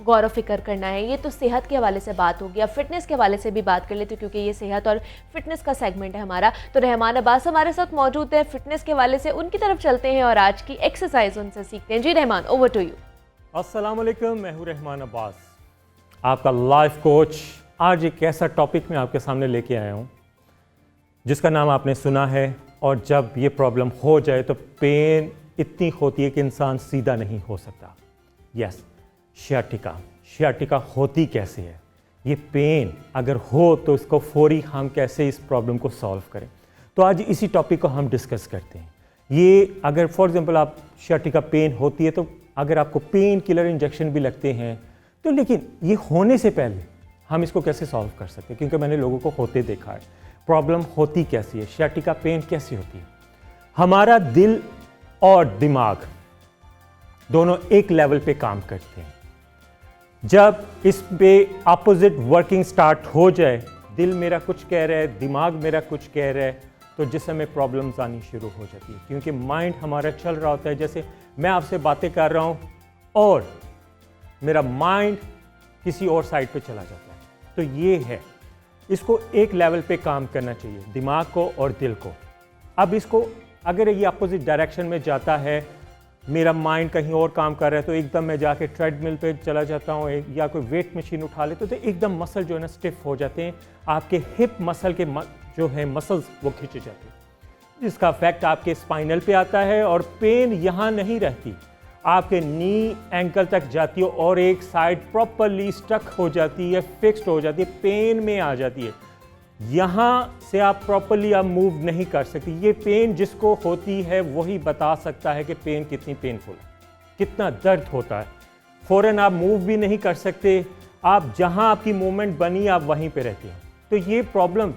गौर फिक्र करना है। ये तो सेहत के हवाले से बात होगी। अब फिटनेस के हवाले से भी बात कर लेते, क्योंकि ये सेहत और फिटनेस का सेगमेंट है हमारा। तो रहमान अब्बास हमारे साथ मौजूद है फिटनेस के हवाले से, उनकी तरफ चलते हैं और आज की एक्सरसाइज उनसे सीखते हैं। जी रहमान, ओवर टू यू। अस्सलाम वालेकुम, मैं हूं रहमान अब्बास, आपका लाइफ कोच। आज एक ऐसा टॉपिक मैं आपके सामने लेके आया हूं जिसका नाम आपने सुना है, और जब ये प्रॉब्लम हो जाए तो पेन इतनी होती है कि इंसान सीधा नहीं हो सकता। Yes, sciatica. शियाटिका होती कैसे है, ये पेन अगर हो तो इसको फौरी हम कैसे इस प्रॉब्लम को सॉल्व करें, तो आज इसी टॉपिक को हम डिस्कस करते हैं। ये अगर फॉर एग्जांपल आप शियाटिका पेन होती है, तो अगर आपको पेन किलर इंजेक्शन भी लगते हैं, तो लेकिन ये होने से पहले हम इसको कैसे सॉल्व कर सकते हैं, क्योंकि मैंने लोगों को होते देखा है। प्रॉब्लम होती कैसी है, शियाटिका पेन कैसी होती है? हमारा दिल और दिमाग दोनों एक लेवल पे काम करते हैं। जब इस पे अपोजिट वर्किंग स्टार्ट हो जाए, दिल मेरा कुछ कह रहा है, दिमाग मेरा कुछ कह रहा है, तो जिससे हमें प्रॉब्लम्स आनी शुरू हो जाती है, क्योंकि माइंड हमारा चल रहा होता है। जैसे मैं आपसे बातें कर रहा हूँ और मेरा माइंड किसी और साइड पे चला जाता है। तो ये है, इसको एक लेवल पे काम करना चाहिए, दिमाग को और दिल को। अब इसको अगर ये अपोजिट डायरेक्शन में जाता है, मेरा माइंड कहीं और काम कर रहा है, तो एकदम मैं जाके ट्रेडमिल पे चला जाता हूँ या कोई वेट मशीन उठा लेते, तो एकदम मसल जो है ना स्टिफ हो जाते हैं। आपके हिप मसल के जो है मसल्स वो खींचे जाते हैं, जिसका इफेक्ट आपके स्पाइनल पे आता है, और पेन यहाँ नहीं रहती, आपके नी एंकल तक जाती है, और एक साइड प्रॉपरली स्टक हो जाती है, फिक्स्ड हो जाती है, पेन में आ जाती है। यहाँ से आप प्रॉपरली आप मूव नहीं कर सकती। ये पेन जिसको होती है वही बता सकता है कि पेन कितनी पेनफुल है, कितना दर्द होता है। फ़ौरन आप मूव भी नहीं कर सकते, आप जहाँ आपकी मूवमेंट बनी आप वहीं पे रहते हैं। तो ये प्रॉब्लम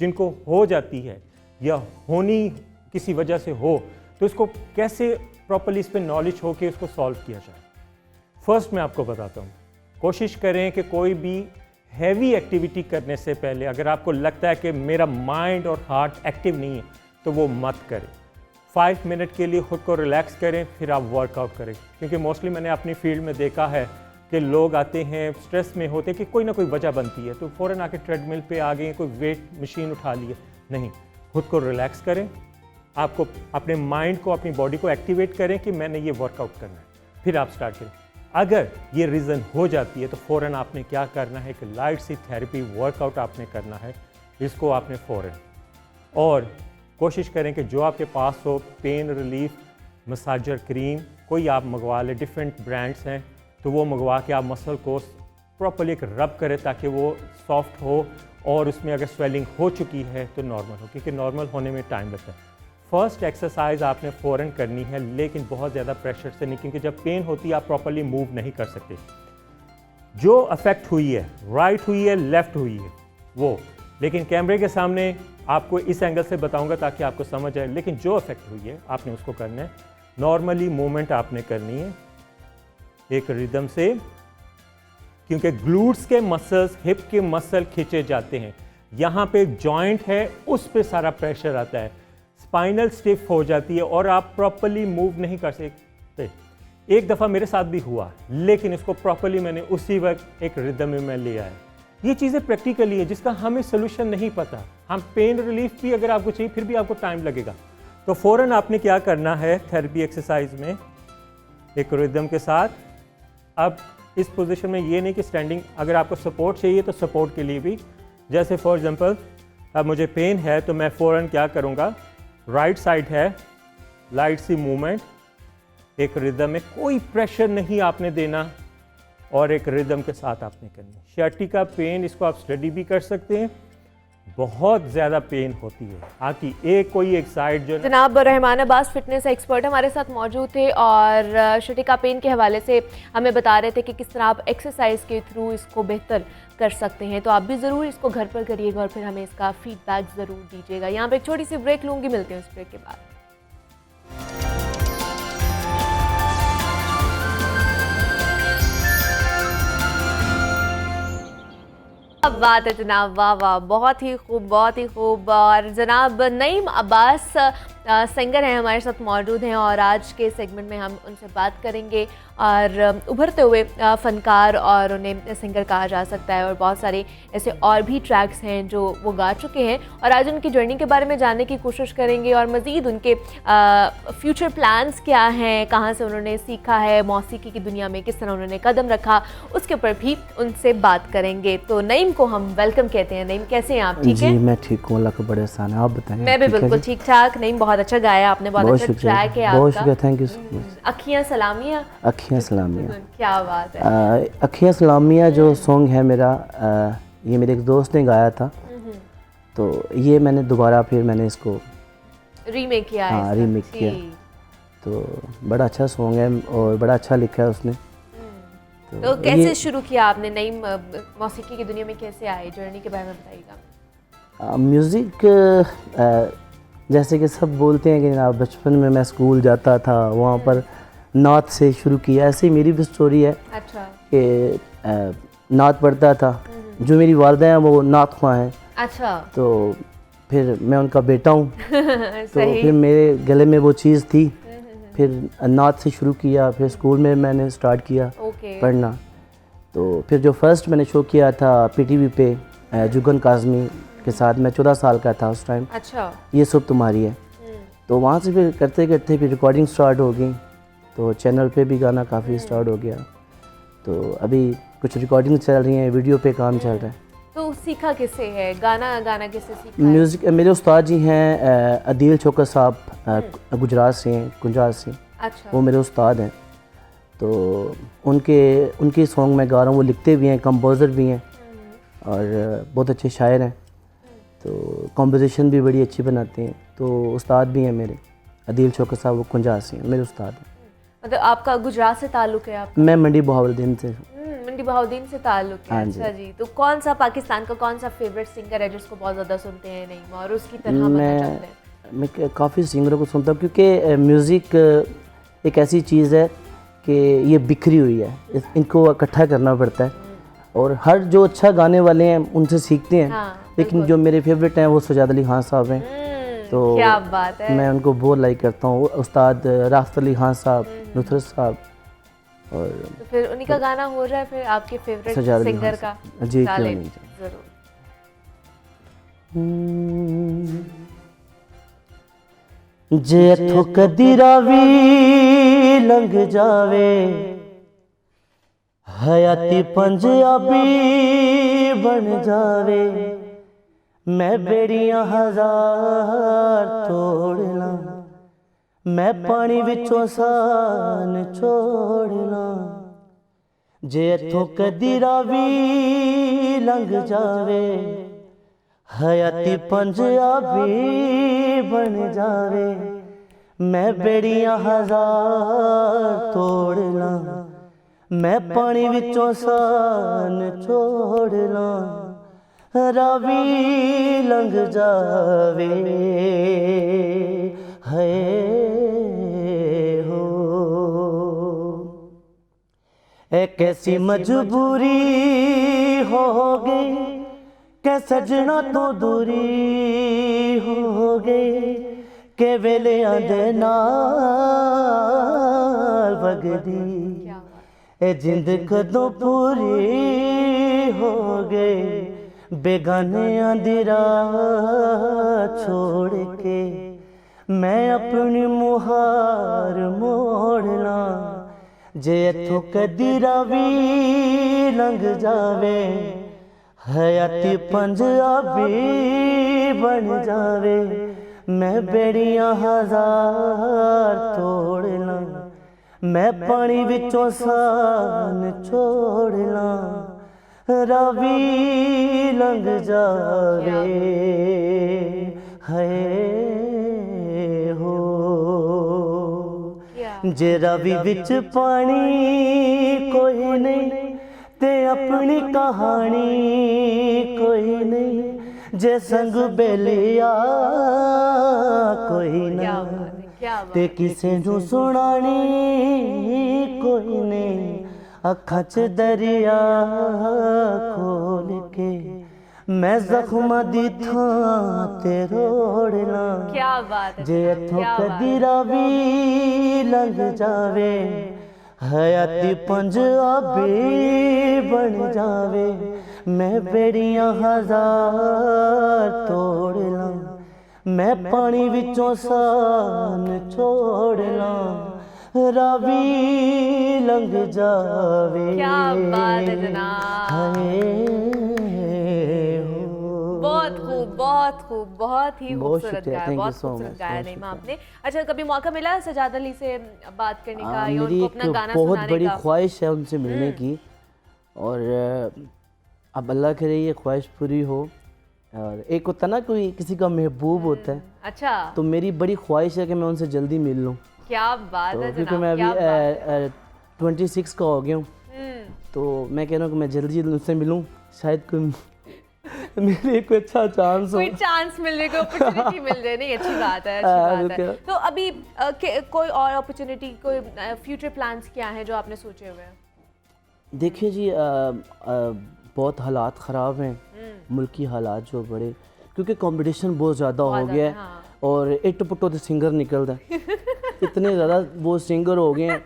जिनको हो जाती है या होनी किसी वजह से हो, तो इसको कैसे प्रॉपरली इस पर नॉलेज हो कि उसको सॉल्व किया जाए। फर्स्ट मैं आपको बताता हूँ, कोशिश करें कि कोई भी हैवी एक्टिविटी करने से पहले अगर आपको लगता है कि मेरा माइंड और हार्ट एक्टिव नहीं है, तो वो मत करें। 5 मिनट के लिए खुद को रिलैक्स करें, फिर आप वर्कआउट करें। क्योंकि मोस्टली मैंने अपनी फील्ड में देखा है कि लोग आते हैं स्ट्रेस में होते कि कोई ना कोई वजह बनती है, तो फ़ौरन आके ट्रेडमिल पे आ गए, कोई वेट मशीन उठा लिए। नहीं, खुद को रिलैक्स करें, आपको अपने माइंड को, अपनी बॉडी को एक्टिवेट करें कि मैंने ये वर्कआउट करना है, फिर आप स्टार्ट करें। अगर ये रीज़न हो जाती है तो फ़ौरन आपने क्या करना है कि लाइट सी थेरेपी वर्कआउट आपने करना है, इसको आपने फ़ौरन। और कोशिश करें कि जो आपके पास हो, पेन रिलीफ मसाजर क्रीम कोई आप मंगवा लें, डिफरेंट ब्रांड्स हैं, तो वो मंगवा के आप मसल को प्रॉपर्ली एक रब करें ताकि वो सॉफ्ट हो, और उसमें अगर स्वेलिंग हो चुकी है तो नॉर्मल हो, क्योंकि नॉर्मल होने में टाइम लगता है। फर्स्ट एक्सरसाइज आपने फ़ौरन करनी है, लेकिन बहुत ज़्यादा प्रेशर से नहीं, क्योंकि जब पेन होती है आप प्रॉपर्ली मूव नहीं कर सकते। जो अफेक्ट हुई है, राइट हुई है, लेफ़्ट हुई है वो, लेकिन कैमरे के सामने आपको इस एंगल से बताऊंगा ताकि आपको समझ आए। लेकिन जो अफेक्ट हुई है आपने उसको करना है। नॉर्मली मूवमेंट आपने करनी है एक रिदम से, क्योंकि ग्लूट्स के मसल्स, हिप के मसल खींचे जाते हैं, यहाँ पे जॉइंट है उस पे सारा प्रेशर आता है, स्पाइनल स्टिफ हो जाती है और आप प्रॉपर्ली मूव नहीं कर सकते। एक दफ़ा मेरे साथ भी हुआ, लेकिन इसको प्रॉपर्ली मैंने उसी वक्त एक रिदम में मैं ले आया। ये चीज़ें प्रैक्टिकली है जिसका हमें सोल्यूशन नहीं पता। हम पेन रिलीफ भी अगर आपको चाहिए फिर भी आपको टाइम लगेगा। तो फ़ौरन आपने क्या करना है थेरेपी एक्सरसाइज में एक रिदम के साथ। अब इस पोजीशन में ये नहीं कि स्टैंडिंग, अगर आपको सपोर्ट चाहिए तो सपोर्ट के लिए भी, जैसे फॉर एग्जांपल अब मुझे पेन है तो मैं फ़ौरन क्या करूँगा, राइट साइड है, लाइट सी मूवमेंट, एक रिदम में, कोई प्रेशर नहीं आपने देना और एक रिदम के साथ आपने करनी। शर्टी का पेन, इसको आप स्टडी भी कर सकते हैं, बहुत ज़्यादा पेन होती है आकी कोई एक साइड जो। जनाब रहमान अब्बास फिटनेस एक्सपर्ट हमारे साथ मौजूद थे और शर्टिका पेन के हवाले से हमें बता रहे थे कि किस तरह आप एक्सरसाइज के थ्रू इसको बेहतर कर सकते हैं। तो आप भी ज़रूर इसको घर पर करिएगा और फिर हमें इसका फीडबैक ज़रूर दीजिएगा। यहाँ पे एक छोटी सी ब्रेक लूँगी, मिलते हैं उस ब्रेक के बाद। अब बात है जनाब, वाह वाह, बहुत ही खूब, बहुत ही खूब। और जनाब नईम अब्बास सिंगर हैं हमारे साथ मौजूद हैं और आज के सेगमेंट में हम उनसे बात करेंगे और उभरते हुए फ़नकार और उन्हें सिंगर कहा जा सकता है, और बहुत सारे ऐसे और भी ट्रैक्स हैं जो वो गा चुके हैं और आज उनकी जर्नी के बारे में जानने की कोशिश करेंगे और मज़ीद उनके फ्यूचर प्लान्स क्या हैं, कहाँ से उन्होंने सीखा है, मौसीकी की दुनिया में किस तरह उन्होंने कदम रखा, उसके ऊपर भी उनसे बात करेंगे। तो नईम को हम वेलकम कहते हैं। नईम कैसे हैं आप? ठीक है जी मैं ठीक हूँ, अल्लाह का बड़े एहसान है, आप बताएं। मैं भी बिल्कुल ठीक ठाक। नईम बहुत अच्छा गाया आपने, बहुत अच्छा ट्रैक है आपका, बहुत शुक्रिया, थैंक यू सो मच। अखियाँ सलामियाँ, अखियाँ सलामियाँ, क्या बात है। अखियाँ सलामियाँ जो सॉन्ग है मेरा, ये मेरे एक दोस्त ने गाया था, तो ये मैंने दोबारा फिर मैंने इसको रीमेक किया है। हाँ रीमेक किया, तो बड़ा अच्छा सॉन्ग है और बड़ा अच्छा लिखा है उसने। तो कैसे शुरू किया आपने नईम, मौसीकी की दुनिया में कैसे आए, जर्नी के बारे में बताइएगा। म्यूज़िक जैसे कि सब बोलते हैं कि जनाब बचपन में मैं स्कूल जाता था, वहाँ पर नात से शुरू किया, ऐसे ही मेरी भी स्टोरी है। अच्छा। कि नात पढ़ता था, जो मेरी वालदा हैं वो नात ख्वां हैं। अच्छा। तो फिर मैं उनका बेटा हूँ तो फिर मेरे गले में वो चीज़ थी, फिर नात से शुरू किया, फिर स्कूल में मैंने स्टार्ट किया पढ़ना। तो फिर जो फर्स्ट मैंने शो किया था पीटीवी पे जुगन काज़मी के साथ, मैं 14 साल का था उस टाइम। अच्छा। ये सब तुम्हारी है, तो वहाँ से फिर करते करते फिर रिकॉर्डिंग स्टार्ट हो गई, तो चैनल पे भी गाना काफ़ी स्टार्ट हो गया। तो अभी कुछ रिकॉर्डिंग चल रही है, वीडियो पे काम चल रहा है। तो सीखा किससे है गाना किससे सीखा है? म्यूज़िक मेरे उस्ताद जी हैं अदील चोकर साहब, गुजरात से हैं, कुंजात से। अच्छा। वो मेरे उस्ताद हैं, तो उनके सॉन्ग मैं गा रहा हूँ, वो लिखते भी हैं, कंपोज़र भी हैं और बहुत अच्छे शायर हैं, तो कॉम्पोजिशन भी बड़ी अच्छी बनाते हैं। तो उस्ताद भी हैं मेरे अदील चोकर साहब, वो कुंजात से हैं, मेरे उस्ताद हैं। मतलब आपका गुजरात से ताल्लुक़ है? आपका? मैं मंडी बहाउद्दीन से। मंडी बहाउद्दीन से ताल्लुक़ है। अच्छा जी। तो कौन सा पाकिस्तान का कौन सा फेवरेट सिंगर है जिसको बहुत ज़्यादा सुनते हैं नईम और उसकी तरह बनना चाहते हैं? मैं काफ़ी सिंगरों को सुनता हूँ, क्योंकि म्यूज़िक एक ऐसी चीज़ है कि ये बिखरी हुई है, इनको इकट्ठा करना पड़ता है और हर जो अच्छा गाने वाले हैं उनसे सीखते हैं। हाँ, लेकिन जो मेरे फेवरेट हैं वो सजाद अली खान साहब हैं, तो क्या बात है। मैं उनको बहुत लाइक करता हूँ, उस्ताद राहत अली खान साहब, नुसरत साहब। और तो फिर उन्हीं का गाना हो रहा है फिर आपके फेवरेट सजाद अली सिंगर खान का? साहब। जी, क्यों चलें, नहीं। जरूर। जे इत्थों कदी रावी लंघ जावे, हयाती पंजाबी बन जावे, मैं बेड़ियां हजार तोड़ ला, मैं पानी विचों सान छोड़ ला। जे इत्थों कदी रावी लंघ जावे, हयाती पंजाबी बन जावे, मैं बेड़ियां हजार तोड़ ला, मैं पानी विचों सान छोड़ ला। रावी लंघ जावे है हो, एक ऐसी मजबूरी हो गई के सजना तो दूरी हो गई, के वेलियां दे नाल वगदी, ए जिंद कदों पूरी हो गई, बेगानियां दी राह छोड़ के मैं अपनी मुहार मोड़ ला। जे इत्थों कदी रावी लंघ जावे, हयाती पंजाबी बन जावे, मैं बेड़ियां हजार तोड़ ला, मैं पानी विचों सान छोड़ ला। रावी लंघ जावे है हो, जे रावी विच पानी कोई नहीं, ते अपनी कहानी कोई नहीं, जे संग बेलिया कोई ना, ते किसे नू सुनानी कोई नहीं, अखां च दरिया खोल के मैं जख्मां दी थां ते रोड़ ला। क्या बात है, जे इत्थों कदी रावी लंघ जावे, हयाती पंजाबी बन जावे, मैं बेड़ियां हजार तोड़ ला, मैं पानी विचों सान छोड़ ला। रावी लंघ जावे। क्या बात है जनाब, बहुत खूब, बहुत खूब, बहुत ही खूबसूरत गाया, बहुत खूबसूरत गाया नईमा आपने। अच्छा, कभी मौका मिला सजाद अली से बात करने का या उनको अपना गाना सुनाने का? बहुत बड़ी ख्वाहिश है उनसे मिलने की, और अब अल्लाह करे ये ख्वाहिश पूरी हो। और एक होता ना कोई किसी का महबूब होता है, अच्छा, तो मेरी बड़ी ख्वाहिश है कि मैं उनसे जल्दी मिल लूँ। क्या बात है जनाब, क्योंकि मैं अभी 26 का हो गया हूँ, तो मैं कह रहा हूँ कि मैं जल्दी उनसे मिलूँ, शायद कोई मेरे को अच्छा चांस हो, कोई चांस मिलने को, अपॉर्चुनिटी मिल जाए। नहीं, अच्छी बात है, अच्छी बात है। तो अभी कोई और अपॉर्चुनिटी, कोई फ्यूचर प्लान्स क्या हैं जो आपने सोचे हुए हैं? देखिए जी, बहुत हालात ख़राब हैं, मुल्की हालात जो बड़े, क्योंकि कंपटीशन बहुत ज़्यादा हो गया है, हाँ। और इट पुट्टो तो सिंगर निकलता है इतने ज़्यादा वो सिंगर हो गए हैं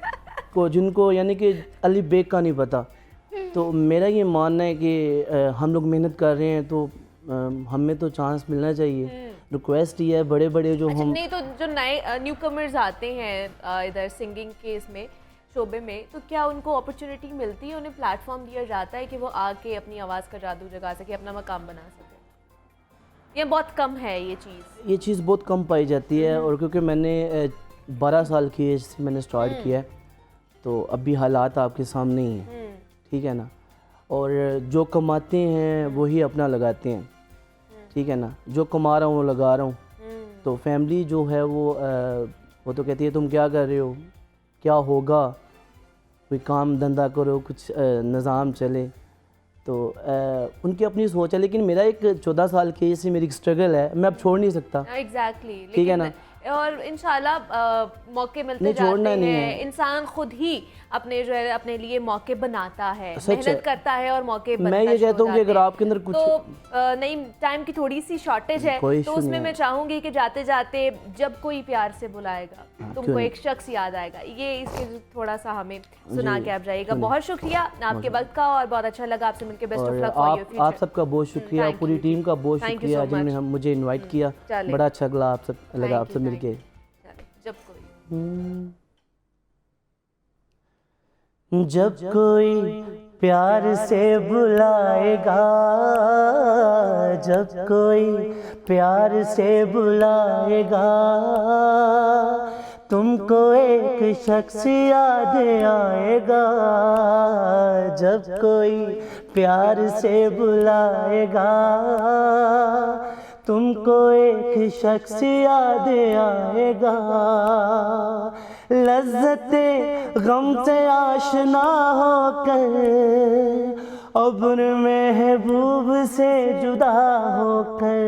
को जिनको यानी कि अली बेग का नहीं पता। तो मेरा ये मानना है कि हम लोग मेहनत कर रहे हैं तो हमें तो चांस मिलना चाहिए। रिक्वेस्ट ये है बड़े बड़े जो अच्छा, हम नहीं तो जो नए न्यू कमर्स आते हैं इधर सिंगिंग के इसमें शोबे में, तो क्या उनको अपॉर्चुनिटी मिलती है, उन्हें प्लेटफॉर्म दिया जाता है कि वो आके अपनी आवाज़ का जादू जगा सके, अपना मकाम बना सके? ये बहुत कम है ये चीज़ बहुत कम पाई जाती है। और क्योंकि मैंने 12 साल की एज से मैंने स्टार्ट किया है, तो अभी हालात आपके सामने ही हैं, ठीक है ना। और जो कमाते हैं वही अपना लगाते हैं, ठीक है ना। जो कमा रहा हूँ वो लगा रहा हूँ। तो फैमिली जो है वो तो कहती है तुम क्या कर रहे हो, क्या होगा, कोई काम धंधा करो, कुछ निज़ाम चले। तो उनकी अपनी सोच है, लेकिन मेरा एक 14 साल की एज से मेरी स्ट्रगल है, मैं अब छोड़ नहीं सकता। एग्जैक्टली, ठीक है ना। और इंशाल्लाह मौके मिलते नहीं, जाते छोड़ना नहीं हैं। है। इंसान खुद ही अपने जो है अपने लिए मौके बनाता है, सच है। मेहनत करता है और मौके बनता मैं ये शुरू कहता हूँ कि हो अगर जाते हैं। आपके अंदर कुछ तो नहीं, टाइम की थोड़ी सी शॉर्टेज है, कोई तो issue उसमें नहीं मैं है। चाहूंगी कि जाते जाते जब कोई प्यार से बुलाएगा तुमको क्यों एक शख्स याद आएगा, ये इसके थोड़ा सा हमें सुना के आप जाइएगा। बहुत शुक्रिया आपके वक्त का और बहुत अच्छा लगा आपसे मिलकर। बेस्ट ऑफ और लक फॉर योर फ्यूचर। आप सबका बहुत शुक्रिया, Thank पूरी you टीम का बहुत Thank you शुक्रिया so जिन्होंने much। मुझे इनवाइट किया। चलिए। बड़ा अच्छा लगा आप सब लगा आप सब मिलके। जब कोई जब कोई प्यार से बुलाएगा, जब कोई प्यार से बुलाएगा, तुमको एक शख्स याद आएगा। जब कोई प्यार से बुलाएगा, तुमको एक शख्स याद आएगा। लज्जते गम से आशना होकर, अब्र महबूब से जुदा होकर,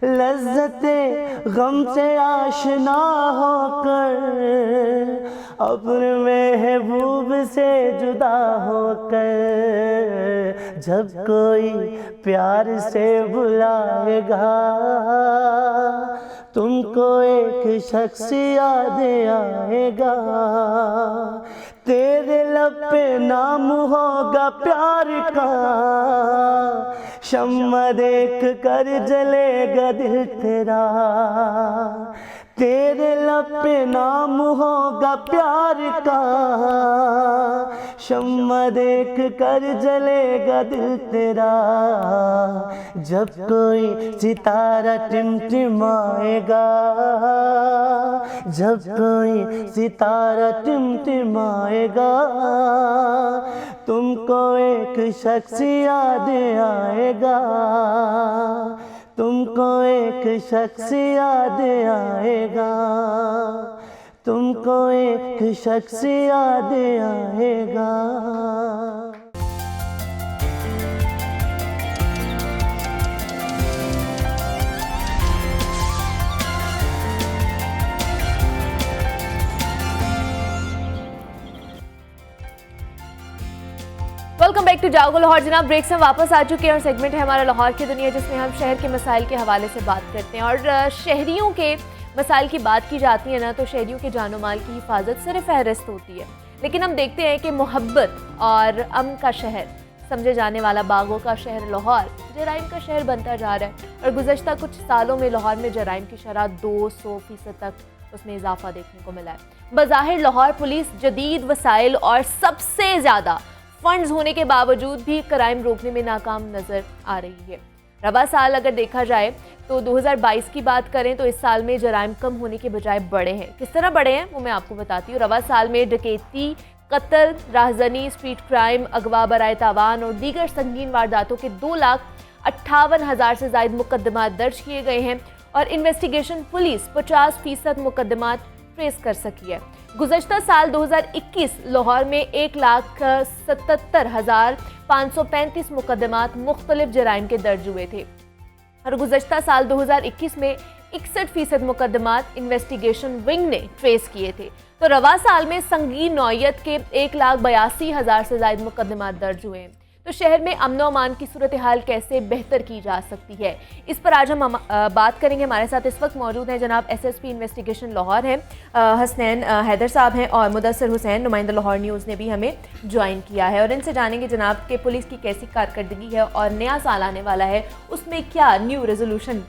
लज्जते गम से आशना होकर, अब्र महबूब से जुदा होकर, जब कोई प्यार से बुलाएगा, तुमको एक शख्स याद आएगा। तेरे लब पे नाम होगा प्यार का, शम्मा देख कर जलेगा दिल तेरा। तेरे लब पे नाम होगा प्यार का, शम्मा देख कर जलेगा दिल तेरा। जब कोई सितारा टिमटिमाएगा, जब कोई सितारा टिमटिमाएगा, तुमको एक शख्स याद आएगा। तुमको एक शख्स याद आएगा, तुमको एक शख्स याद आएगा। वेलकम बैक टू जागो लाहौर। जनाब, ब्रेक से वापस आ चुके हैं और सेगमेंट है हमारा लाहौर की दुनिया, जिसमें हम शहर के मसाइल के हवाले से बात करते हैं। और शहरियों के मसाइल की बात की जाती है ना, तो शहरियों के जानो माल की हिफाजत सिर्फ फहरिस्त होती है, लेकिन हम देखते हैं कि मोहब्बत और अमन का शहर समझे जाने वाला बागों का शहर लाहौर जराइम का शहर बनता जा रहा है। और गुज़श्ता कुछ सालों में लाहौर में जराइम की शरह 200% तक उसमें इजाफा देखने को मिला है। बज़ाहिर लाहौर पुलिस जदीद वसाइल और सबसे ज़्यादा फंड्स होने के बावजूद भी क्राइम रोकने में नाकाम नजर आ रही है। रवा साल अगर देखा जाए तो 2022 की बात करें तो इस साल में जराइम कम होने के बजाय बढ़े हैं। किस तरह बढ़े हैं वो मैं आपको बताती हूँ। रवा साल में डकैती, कत्ल, राहजनी, स्ट्रीट क्राइम, अगवा, बराए तावान और दीगर संगीन वारदातों के 2,58,000 से ज़ायद मुकदमात दर्ज किए गए हैं और इन्वेस्टिगेशन पुलिस 50% मुकदमात ट्रेस कर सकी है। गुज़श्ता साल 2021 लाहौर में 1,77,535 मुकदमात मुख्तलिफ जराइम के दर्ज हुए थे और गुज़श्ता साल 2021 में 61% मुकदमात इन्वेस्टिगेशन विंग ने ट्रेस किए थे। तो रवा साल में संगीन नौयत के 1,82,000 से ज़ायद मुकदमात दर्ज हुए हैं। तो शहर में अमन व अमान की सूरत हाल कैसे बेहतर की जा सकती है, इस पर आज हम बात करेंगे। हमारे साथ इस वक्त मौजूद हैं जनाब SSP इन्वेस्टिगेशन लाहौर हैं, हसनैन हैदर साहब हैं, और मुदस्सिर हुसैन नुमाइंदा लाहौर न्यूज़ ने भी हमें ज्वाइन किया है। और इनसे जानेंगे जनाब के पुलिस की कैसी कारकर्दगी है और नया साल आने वाला है, उसमें क्या न्यू रेजोल्यूशन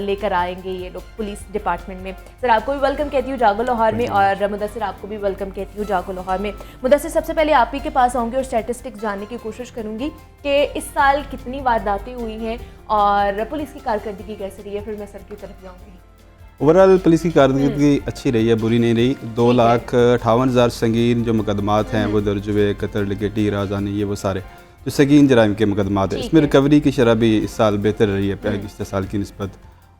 लेकर आएंगे ये लोग पुलिस डिपार्टमेंट में। सर, आपको भी वेलकम कहती हूँ जागो लाहौर में, और मुदस्सिर आपको भी वेलकम कहती हूँ जागो लाहौर में। मुदस्सिर, सबसे पहले आप ही के पास आऊँगी और स्टैटिस्टिक्स जानने की कोशिश करूँगी कि इस साल कितनी वारदातें हुई हैं और पुलिस की कारकर्दगी कैसी रही है, फिर मैं सर की तरफ जाऊंगी। ओवरऑल पुलिस की कारकर्दगी अच्छी रही है, बुरी नहीं रही। 2,58,000 संगीन जो मुकदमात हैं वो दर्ज हुए, कत्ल, डकैती, राहज़नी, ये वो सारे जो संगीन जराइम के मुकदमात हैं, इसमें रिकवरी की शरह भी इस साल बेहतर रही है पिछले साल की निस्बत।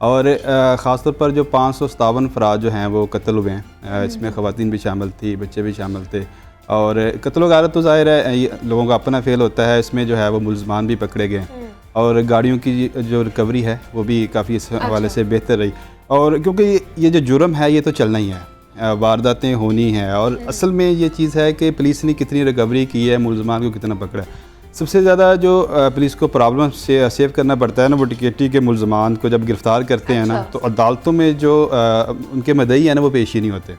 और ख़ासतौर पर जो 557 अफराद जो हैं वो कत्ल हुए हैं, इसमें ख़वातीन भी शामिल थी, बच्चे भी शामिल थे। और कत्ल गारत तो ज़ाहिर है लोगों का अपना फेल होता है, इसमें जो है वो मुल्ज़मान भी पकड़े गए और गाड़ियों की जो रिकवरी है वो भी काफ़ी इस हवाले से बेहतर रही। और क्योंकि ये जो जुर्म है ये तो चलना ही है, वारदातें होनी हैं, और असल में ये चीज़ है कि पुलिस ने कितनी रिकवरी की है, मुलजमान को कितना पकड़ा है। सबसे ज़्यादा जो पुलिस को प्रॉब्लम से सेव करना पड़ता है ना, वो डकैती के मुलजमान को जब गिरफ़्तार करते हैं ना, तो अदालतों में जो उनके मदई है ना वो पेश ही नहीं होते।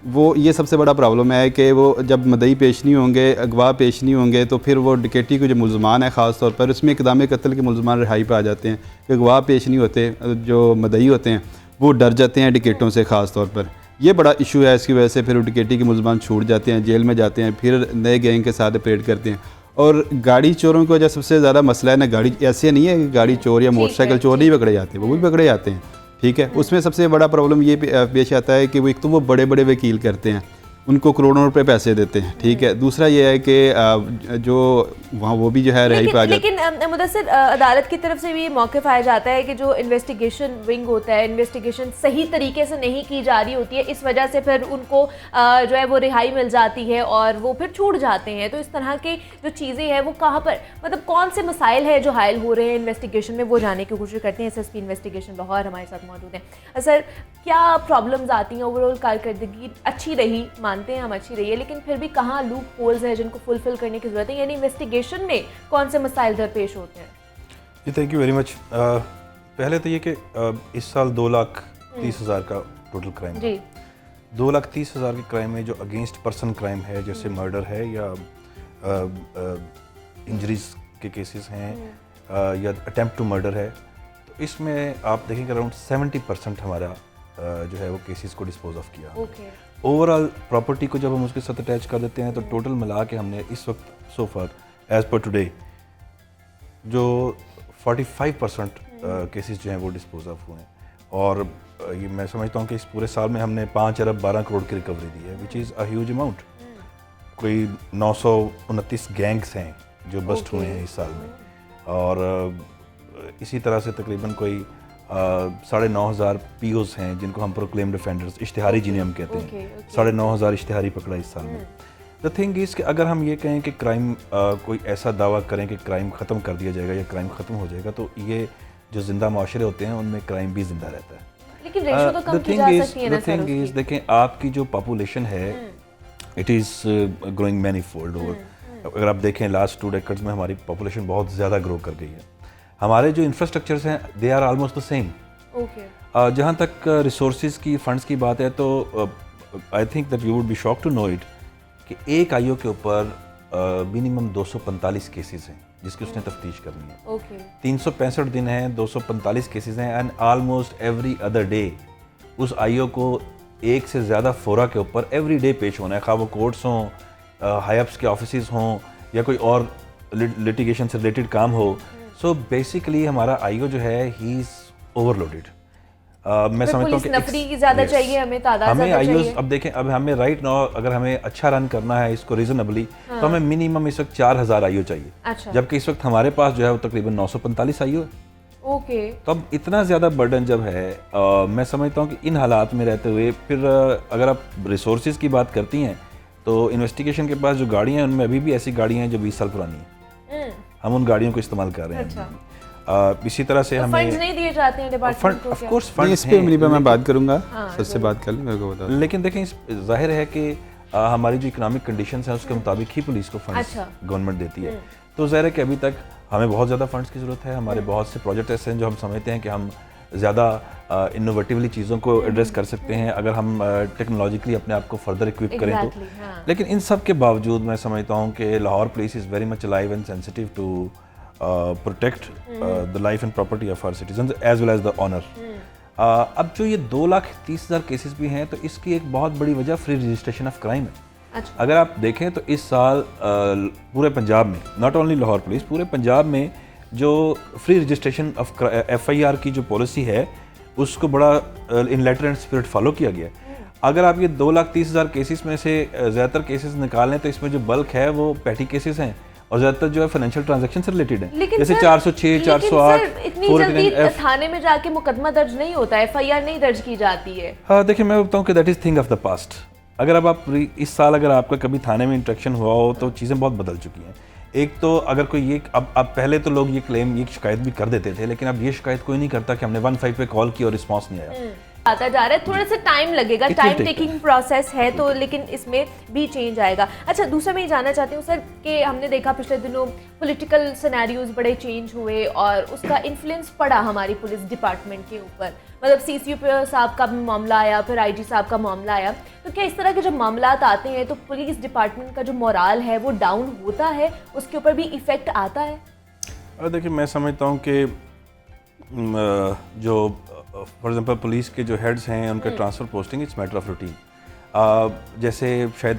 वो ये सबसे बड़ा प्रॉब्लम है कि वो जब मदई पेश नहीं होंगे, अगवा पेश नहीं होंगे, तो फिर वो डकैती के जो मुलजमान है ख़ास तौर पर उसमें इक़दाम कत्ल के मुलजमान रिहाई पर आ जाते हैं कि अगवा पेश नहीं होते, जो मदई होते हैं वो डर जाते हैं डकैतों से ख़ास तौर पर। ये बड़ा इशू है, इसकी वजह से फिर डकैती के मुलजमान छूट जाते हैं, जेल में जाते हैं, फिर नए गैंग के साथ ऑपरेट करते हैं। और गाड़ी चोरों का जो सबसे ज़्यादा मसला है ना, गाड़ी ऐसे नहीं है कि गाड़ी चोर या मोटरसाइकिल चोर नहीं पकड़े जाते, वो भी पकड़े जाते हैं, ठीक है। उसमें सबसे बड़ा प्रॉब्लम ये पेश आता है कि वो एक तो वो बड़े बड़े वकील करते हैं, उनको करोड़ों रुपए पैसे देते हैं, ठीक है। दूसरा ये है कि जो वहाँ वो भी जो है रिहाई पे आ जाते हैं। लेकिन मुदस्सिर, अदालत की तरफ से भी ये मौक़िफ़ आया जाता है कि जो इन्वेस्टिगेशन विंग होता है, इन्वेस्टिगेशन सही तरीके से नहीं की जा रही होती है, इस वजह से फिर उनको जो है वो रिहाई मिल जाती है और वो फिर छूट जाते हैं। तो इस तरह की जो चीज़ें हैं वो कहाँ पर, मतलब कौन से मसाइल है जो हायल हो रहे हैं इन्वेस्टिगेशन में, वो जानने की कोशिश करते हैं। SSP इन्वेस्टिगेशन लाहौर हमारे साथ मौजूद हैं। सर, क्या प्रॉब्लम्स आती हैं? ओवरऑल कारकर्दगी अच्छी रही, मानते हैं हम अच्छी रही है, लेकिन फिर भी कहाँ लूप होल्स हैं जिनको फुलफिल करने की ज़रूरत है, यानी इन्वेस्टिगेशन में कौन से मसाइल दरपेश होते हैं? जी, थैंक यू वेरी मच। पहले तो ये कि इस साल 2,30,000 का टोटल क्राइम जी। 2,30,000 के क्राइम में जो अगेंस्ट पर्सन क्राइम है, जैसे मर्डर है या इंजरीज के केसेस हैं या अटेम्प्ट टू मर्डर है, तो इसमें आप देखेंगे अराउंड 70% हमारा जो है वो केसेस को डिस्पोज ऑफ किया। ओवरऑल प्रॉपर्टी को जब हम उसके साथ अटैच कर देते हैं तो टोटल मिला के हमने इस वक्त सो फार एज पर टुडे जो 45% केसेस जो हैं वो डिस्पोज ऑफ हुए हैं। और ये मैं समझता हूँ कि इस पूरे साल में हमने 5 अरब 12 करोड़ की रिकवरी दी है, which is a huge amount. कोई 929 गैंग्स हैं जो बस्ट हुए हैं इस साल में, और इसी तरह से तकरीबन कोई 9,500 POs हैं जिनको हम प्रोक्लेम्ड ऑफेंडर्स, इश्तिहारी जिन्हें हम कहते हैं, 9,500 इश्तिहारी पकड़ा इस साल में। द थिंग इज़ कि अगर हम ये कहें कि क्राइम कोई ऐसा दावा करें कि क्राइम ख़त्म कर दिया जाएगा या क्राइम ख़त्म हो जाएगा, तो ये जो जिंदा माशरे होते हैं उनमें क्राइम भी जिंदा रहता है। लेकिन रेशो तो कम की जा सकती है ना सर उसकी। द थिंग इज़, देखें आपकी जो पॉपुलेशन है it is growing many fold over. अगर आप देखें लास्ट 2 डेकेड्स में हमारी पॉपुलेशन बहुत ज़्यादा ग्रो कर गई है। हमारे जो इंफ्रास्ट्रक्चर्स हैं they are almost the same. जहाँ तक रिसोर्सेज की, फंड्स की बात है, तो I think that you would be shock to know it कि एक आईओ के ऊपर मिनिमम 245 केसेस हैं जिसकी उसने तफ्तीश करनी है। 365 दिन हैं, 245 केसेस हैं, and almost every other day उस आईओ को एक से ज़्यादा फोरा के ऊपर एवरी डे पेश होना है, खा वो कोर्ट्स हों, हाई-अप्स के ऑफिसेज हों या कोई और लिटिगेशन से रिलेटेड काम हो। सो बेसिकली हमारा आईओ जो है ही इज़ ओवरलोडेड। मैं समझता हूँ कि नफरी ज़्यादा चाहिए, हमें तादाद हमें ज़्यादा आईओ, चाहिए। अब देखें, अब हमें राइट नाउ अगर हमें अच्छा रन करना है इसको रीजनेबली, तो हमें मिनिमम इस वक्त 4,000 आईओ चाहिए। अच्छा। जबकि इस वक्त हमारे पास जो है वो तकरीबन 945 आईओ है। तो अब इतना ज़्यादा बर्डन जब है, मैं समझता हूँ कि इन हालात में रहते हुए फिर अगर आप रिसोर्सेज की बात करती हैं तो इन्वेस्टिगेशन के पास जो गाड़ियाँ हैं उनमें अभी भी ऐसी गाड़ियाँ हैं जो 20 साल पुरानी हैं। हम उन गाड़ियों को इस्तेमाल कर रहे हैं। इसी तरह से हमें फंड्स नहीं दिए जाते हैं डिपार्टमेंट को। ऑफ कोर्स इस फंड्स पे हैं, मैं बात करूंगा, सबसे बात कर लें, मेरे को बता दें। लेकिन देखें जाहिर है कि हमारी जो इकोनॉमिक कंडीशंस हैं उसके मुताबिक ही पुलिस को फंड्स गवर्नमेंट देती है। तो जाहिर है कि अभी तक हमें बहुत ज़्यादा फंड्स की ज़रूरत है। हमारे बहुत से प्रोजेक्ट ऐसे हैं जो हम समझते हैं कि हम ज़्यादा इनोवेटिवली चीज़ों को एड्रेस कर सकते हैं अगर हम टेक्नोलॉजिकली अपने आप को फर्दर इक्विप करें तो। लेकिन इन सब के बावजूद मैं समझता हूँ कि Lahore police is very much alive and sensitive to protect the life and property of our citizens as well as the honour. अब जो ये 2,30,000 केसेस भी हैं तो इसकी एक बहुत बड़ी वजह फ्री रजिस्ट्रेशन ऑफ क्राइम है। अच्छा। अगर आप देखें तो इस साल पूरे पंजाब में, नॉट ओनली लाहौर पुलिस, पूरे पंजाब में जो फ्री रजिस्ट्रेशन ऑफ FIR की जो पॉलिसी है उसको बड़ा इन लेटर एंड स्पिरिट फॉलो किया गया है। अगर आप ये 2,30,000 केसेस में से ज़्यादातर केसेस निकालें तो इसमें जो बल्क है वो पैटी केसेस हैं और ज़्यादातर जो है फाइनेंशियल ट्रांजैक्शन से रिलेटेड है, जैसे 406, 408। इतनी जल्दी थाने में जाके मुकदमा दर्ज नहीं होता, FIR नहीं दर्ज की जाती है। हाँ, देखिए मैं बताऊँ कि that is thing of the past. अगर अब आप इस साल अगर आपका कभी थाने में इंटरेक्शन हुआ हो तो चीज़ें बहुत बदल चुकी हैं। एक तो अगर कोई ये अब पहले तो लोग ये क्लेम, ये शिकायत भी कर देते थे, लेकिन अब ये शिकायत कोई नहीं करता कि हमने 15 पे कॉल की और रिस्पांस नहीं आया। आता जा रहा है, थोड़ा सा टाइम लगेगा, टाइम टेकिंग प्रोसेस है, तो लेकिन इसमें भी चेंज आएगा। अच्छा, दूसरा मैं ये जानना चाहती हूँ सर कि हमने देखा पिछले दिनों पॉलिटिकल सिनेरियोज बड़े चेंज हुए और उसका इन्फ्लुएंस पड़ा हमारी पुलिस डिपार्टमेंट के ऊपर। मतलब CCP साहब का भी मामला आया, फिर IG साहब का मामला आया, तो क्या इस तरह के जब मामलात आते हैं तो पुलिस डिपार्टमेंट का जो मोराल है वो डाउन होता है, उसके ऊपर भी इफेक्ट आता है? देखिए, मैं समझता हूँ कि जो फॉर एग्जांपल पुलिस के जो हेड्स हैं उनका transfer posting it's matter of routine. जैसे शायद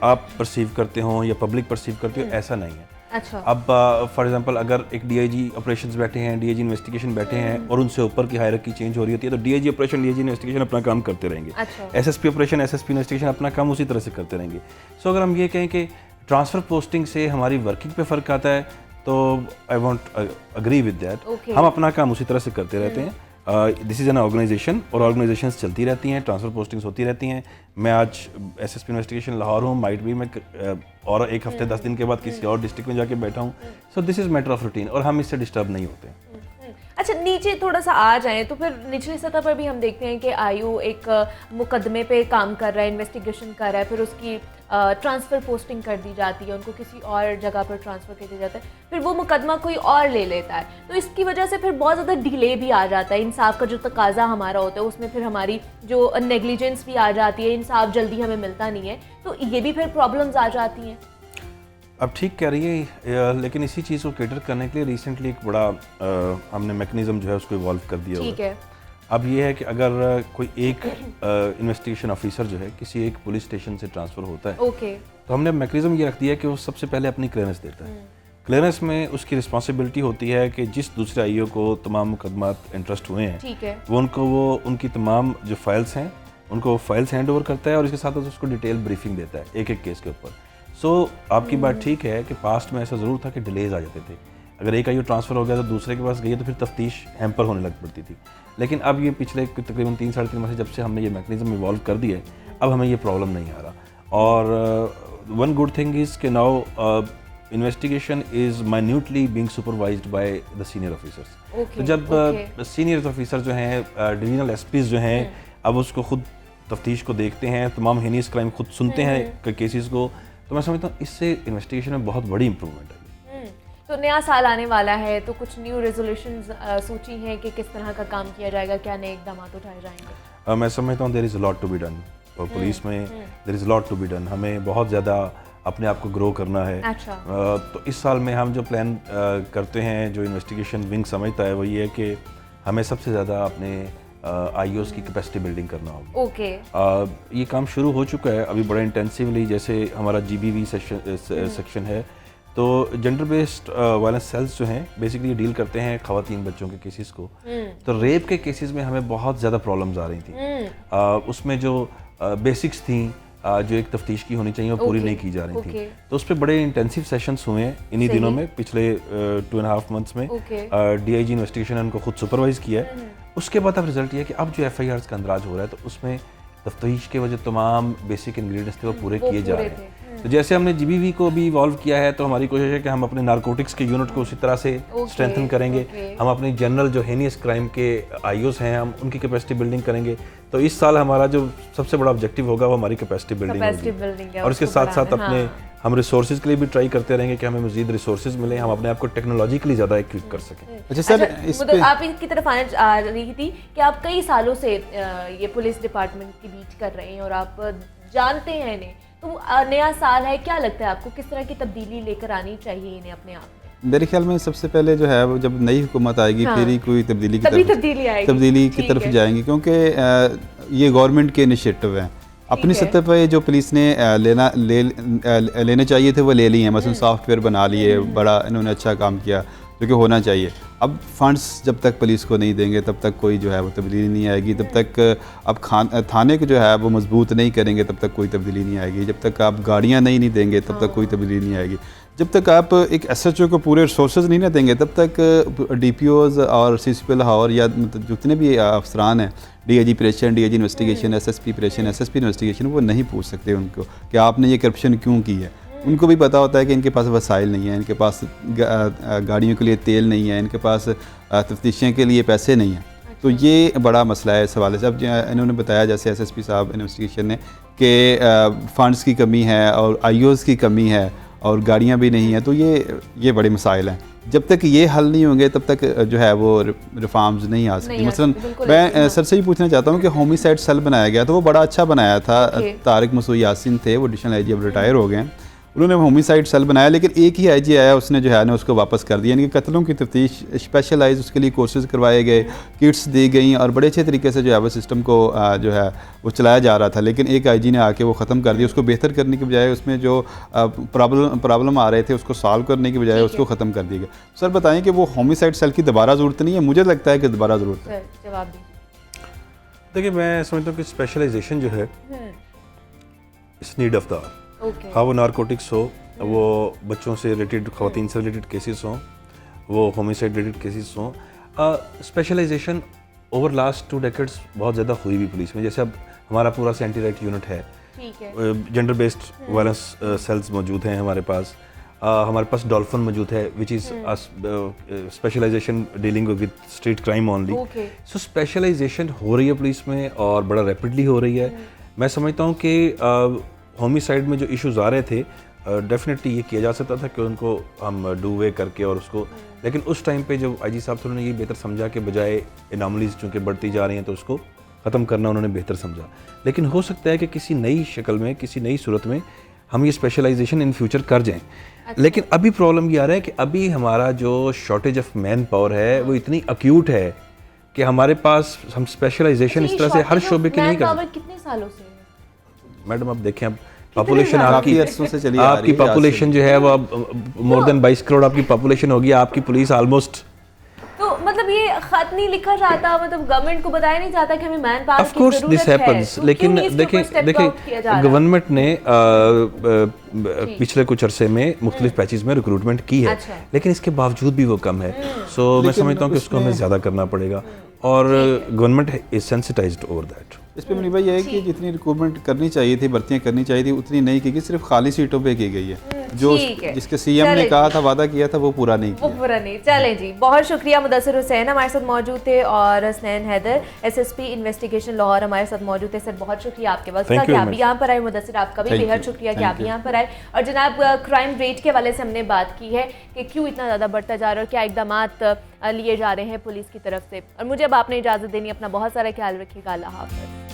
आप परसीव करते हो या पब्लिक परसीव करती हो, ऐसा नहीं है। अच्छा। अब फॉर एग्जांपल अगर एक DIG ऑपरेशंस बैठे हैं, DIG इन्वेस्टिगेशन बैठे हैं और उनसे ऊपर की हायरार्की चेंज हो रही होती है, तो DIG ऑपरेशन, DIG इन्वेस्टिगेशन अपना काम करते रहेंगे। अच्छा। SSP ऑपरेशन, SSP इन्वेस्टिगेशन अपना काम उसी तरह से करते रहेंगे। सो अगर हम ये कहें कि ट्रांसफ़र पोस्टिंग से हमारी वर्किंग पे फ़र्क आता है, तो I want agree with that. हम अपना काम उसी तरह से करते रहते हैं। दिस इज़ एन ऑर्गेनाइजेशन और ऑर्गेनाइजेशंस चलती रहती हैं, ट्रांसफ़र पोस्टिंग्स होती रहती हैं। मैं आज SSP इन्वेस्टिगेशन लाहौर हूँ, माइट भी मैं और एक हफ्ते 10 दिन के बाद किसी और डिस्ट्रिक्ट में जाके बैठा हूँ। So this is matter of routine और हम इससे डिस्टर्ब नहीं होते। अच्छा, नीचे थोड़ा सा आ जाएं तो फिर निचली सतह पर भी हम देखते हैं कि आयु एक मुकदमे पे काम कर रहा है, इन्वेस्टिगेशन कर रहा है, फिर उसकी ट्रांसफ़र पोस्टिंग कर दी जाती है, उनको किसी और जगह पर ट्रांसफ़र कर दिया जाता है, फिर वो मुकदमा कोई और ले लेता है, तो इसकी वजह से फिर बहुत ज़्यादा डिले भी आ जाता है। इंसाफ का जो तकाजा हमारा होता है उसमें फिर हमारी जो नेग्लिजेंस भी आ जाती है, इंसाफ जल्दी हमें मिलता नहीं है, तो ये भी फिर प्रॉब्लम्स आ जाती हैं। अब ठीक कह रही है, लेकिन इसी चीज़ को कैटर करने के लिए रिसेंटली एक बड़ा हमने मैकेनिज्म जो है उसको इवॉल्व कर दिया। ठीक है। अब ये है कि अगर कोई एक इन्वेस्टिगेशन ऑफिसर जो है किसी एक पुलिस स्टेशन से ट्रांसफ़र होता है, तो हमने मैकेनिज्म ये रख दिया है कि वो सबसे पहले अपनी क्लियरेंस देता है। क्लियरेंस में उसकी रिस्पॉन्सिबिलिटी होती है कि जिस दूसरे आईओ को तमाम मुकदमात इंटरेस्ट हुए हैं, ठीक है, वो उनकी तमाम जो फाइल्स हैं उनको फाइल्स हैंड ओवर करता है और इसके साथ उसको डिटेल ब्रीफिंग देता है एक एक केस के ऊपर। सो आपकी बात ठीक है कि पास्ट में ऐसा ज़रूर था कि डिलेज आ जाते थे। अगर एक आईओ ट्रांसफ़र हो गया तो दूसरे के पास गई तो फिर तफ्तीश हैम्पर होने लग पड़ती थी। लेकिन अब ये पिछले तकरीबन 3-3.5 माह से जब से हमने ये मैकेनिज्म इवॉल्व कर दिया है, अब हमें ये प्रॉब्लम नहीं आ रहा। और वन गुड थिंग इज़ कि now investigation is minutely being supervised by the senior officers. तो जब सीनियर ऑफिसर जो हैं, डिवीजनल SPs जो हैं, अब उसको खुद तफ्तीश को देखते हैं, तमाम हेनियस क्राइम खुद सुनते हैं केसेस को, तो मैं समझता हूँ इससे इन्वेस्टिगेशन में बहुत बड़ी इंप्रूवमेंट है। तो नया साल आने वाला है, तो कुछ न्यू रेजोल्यूशंस सोची हैं कि किस तरह का काम किया जाएगा, क्या नए इकदाम उठाए जाएंगे? मैं समझता हूँ there is a lot to be done. Police में there is a lot to be done. हमें बहुत ज़्यादा अपने आप को ग्रो करना है। अच्छा। तो इस साल में हम जो प्लान करते हैं, जो इन्वेस्टिगेशन विंग समझता है, वो ये है कि हमें सबसे ज़्यादा अपने IOs की कैपेसिटी बिल्डिंग करना होगा। ओके। ये काम शुरू हो चुका है अभी बड़ा इंटेंसिवली। जैसे हमारा GBV सेक्शन है, तो जेंडर बेस्ड वायलेंस सेल्स जो हैं बेसिकली डील करते हैं ख़वातीन बच्चों के केसेस को। तो रेप के केसेस में हमें बहुत ज़्यादा प्रॉब्लम्स आ रही थी। उसमें जो बेसिक्स थी जो एक तफ्तीश की होनी चाहिए वो पूरी नहीं की जा रही थी। तो उस पर बड़े इंटेंसिव सेशंस हुए हैं इन्हीं दिनों में, पिछले 2.5 मंथ्स में। DIG इन्वेस्टिगेशन उनको खुद सुपरवाइज किया है। उसके बाद अब रिजल्ट ये है कि अब जो FIRs का अंदराज हो रहा है, तो उसमें तफ्तीश के वजह तमाम बेसिक इंग्रेडिएंट्स थे वो पूरे किए जा रहे हैं। तो जैसे हमने GBV को भी इवॉल्व किया है, तो हमारी कोशिश है कि हम अपने नारकोटिक्स के यूनिट को उसी तरह से स्ट्रेंथन करेंगे। हम अपनी जनरल जो हेनियस क्राइम के IOs हैं, हम उनकी कैपेसिटी बिल्डिंग करेंगे। तो इस साल हमारा जो सबसे बड़ा ऑब्जेक्टिव होगा वो हमारी कैपेसिटी बिल्डिंग होगी। और इसके साथ साथ अपने हम रिसोर्सेज के लिए भी ट्राई करते रहेंगे कि हमें मजीद रिसोर्सेज मिले, हम अपने आप को टेक्नोलॉजिकली ज़्यादा इक्विप कर सकें। अच्छा सर, आप इसकी तरफ आ रही थी कि आप कई सालों से ये पुलिस डिपार्टमेंट की बीच कर रहे हैं और आप जानते हैं इन्हें, तो नया साल है, क्या लगता है आपको किस तरह की तब्दीली लेकर आनी चाहिए इन्हें अपने आप में? मेरे ख्याल में सबसे पहले जो है वो जब नई हुकूमत आएगी, फिर ही कोई तब्दीली की तरफ जाएंगी, क्योंकि ये गवर्नमेंट के इनिशिएटिव हैं। अपनी सतह पर जो पुलिस ने लेने चाहिए थे वो ले लिए हैं। मसलन सॉफ्टवेयर बना लिए, बड़ा इन्होंने अच्छा काम किया जो कि होना चाहिए। अब फंड्स जब तक पुलिस को नहीं देंगे तब तक कोई जो है वो तब्दीली नहीं आएगी। तब तक अब थाने को जो है वो मजबूत नहीं करेंगे तब तक कोई तब्दीली नहीं आएगी। जब तक आप गाड़ियाँ नहीं देंगे तब तक कोई तब्दीली नहीं आएगी। जब तक आप एक SHO को पूरे रिसोर्सेज नहीं ना देंगे तब तक DPOs और CCP लाहौर या जितने भी अफसरान हैं, DIG operation, DIG investigation, SSP operation, SSP investigation, वो नहीं पूछ सकते उनको कि आपने ये करप्शन क्यों की है। उनको भी पता होता है कि इनके पास वसाइल नहीं है, इनके पास गाड़ियों के लिए तेल नहीं है, इनके पास तफ्तीशें के लिए पैसे नहीं हैं। तो ये बड़ा मसला है इस हवाले से। अब इन्होंने बताया जैसे एसएसपी साहब इन्वेस्टिगेशन ने कि फ़ंड्स की कमी है और आईओज़ की कमी है और गाड़ियाँ भी नहीं हैं, तो ये बड़े मसाइल हैं। जब तक ये हल नहीं होंगे तब तक जो है वो रिफॉर्म्स नहीं आ सकती। मसलन मैं सर से ही पूछना चाहता हूँ कि होमिसाइड सेल बनाया गया तो वो बड़ा अच्छा बनाया था। तारिक मसूद यासिन थे, वो एडिशनल आईजी अब रिटायर हो गए हैं, उन्होंने होमिसाइड सेल बनाया, लेकिन एक ही आईजी आया, उसने जो है ना उसको वापस कर दिया। यानी कि कत्लों की तफ्तीश स्पेशलाइज उसके लिए कोर्सेज करवाए गए, किट्स दी गई और बड़े अच्छे तरीके से जो है वो सिस्टम को जो है वो चलाया जा रहा था। लेकिन एक आईजी ने आके वो ख़त्म कर दिया, उसको बेहतर करने के बजाय उसमें जो प्रॉब्लम आ रहे थे उसको सॉल्व करने के बजाय उसको ख़त्म कर दिया गया। सर बताएं कि वो होमिसाइड सेल की दोबारा ज़रूरत नहीं है? मुझे लगता है कि दोबारा ज़रूरत है। जवाब देखिए, मैं समझता हूँ कि स्पेशलाइजेशन जो है इस नीड ऑफ द हाँ, वो नारकोटिक्स हो, वो बच्चों से रिलेटेड, ख़वातीन से रिलेटेड केसेस हों, वो होमिसाइड रिलेटेड केसेस हों, स्पेशलाइजेशन ओवर लास्ट 2 डेकेड्स बहुत ज़्यादा हुई भी पुलिस में। जैसे अब हमारा पूरा एंटी राइट यूनिट है, जेंडर बेस्ड वायलेंस सेल्स मौजूद हैं हमारे पास डॉल्फिन मौजूद है, which is specialisation dealing with street crime only. So specialisation हो रही है पुलिस में और बड़ा रैपिडली हो रही है। मैं समझता हूँ कि होमिसाइड में जो इश्यूज आ रहे थे, डेफिनेटली ये किया जा सकता था कि उनको हम डू वे करके और उसको, लेकिन उस टाइम पे जो आईजी साहब थे उन्होंने ये बेहतर समझा कि बजाय एनॉमलीज चूँकि बढ़ती जा रही हैं तो उसको ख़त्म करना उन्होंने बेहतर समझा। लेकिन हो सकता है कि किसी नई शक्ल में, किसी नई सूरत में हम ये स्पेशलाइजेशन इन फ्यूचर कर जाएँ। लेकिन अभी प्रॉब्लम ये आ रहा है कि अभी हमारा जो शॉर्टेज ऑफ मैन पावर है वो इतनी अक्यूट है कि हमारे पास हम स्पेशलाइजेशन इस तरह से हर शोबे की नहीं कर सकते। कितने सालों से मैडम आप देखें, अब पॉपुलेशन आपकी है, पॉपुलेशन जो है वो अब मोर देन 22 करोड़ आपकी पॉपुलेशन होगी, आपकी पुलिस ऑलमोस्ट। तो मतलब ये खत नहीं लिखा जाता, मतलब गवर्नमेंट को बताया नहीं जाता कि हमें man power of course this happens, लेकिन देखिए गवर्नमेंट ने पिछले कुछ अरसे में मुख्तलिफ पैचेस में रिक्रूटमेंट की है, लेकिन इसके बावजूद भी वो कम है। सो मैं समझता हूँ कि उसको हमें ज़्यादा करना पड़ेगा और government is sensitised over that. इस पर मुनीब भाई ये है कि जितनी रिक्रूटमेंट करनी चाहिए थी, भर्तियाँ करनी चाहिए थी, उतनी नहीं की गई, सिर्फ खाली सीटों पे की गई है। जो जिसके सीएम ने कहा था, वादा किया था, वो पूरा नहीं किया। चलें जी, बहुत शुक्रिया। मुदस्सिर हुसैन हमारे साथ मौजूद थे और हसनैन हैदर एसएसपी इन्वेस्टिगेशन लाहौर हमारे साथ मौजूद थे। सर बहुत शुक्रिया आपके वक्त का कि आप भी यहाँ पर आए। मुदस्सिर आपका भी बेहद शुक्रिया कि आप भी यहाँ पर आए। और जनाब, क्राइम रेट के हवाले से हमने बात की है कि क्यों इतना ज़्यादा बढ़ता जा रहा है और क्या इकदाम लिए जा रहे हैं पुलिस की तरफ से। और मुझे अब आपने इजाज़त देनी, अपना बहुत सारा ख्याल रखिएगा। अल्लाह हाफ़िज़।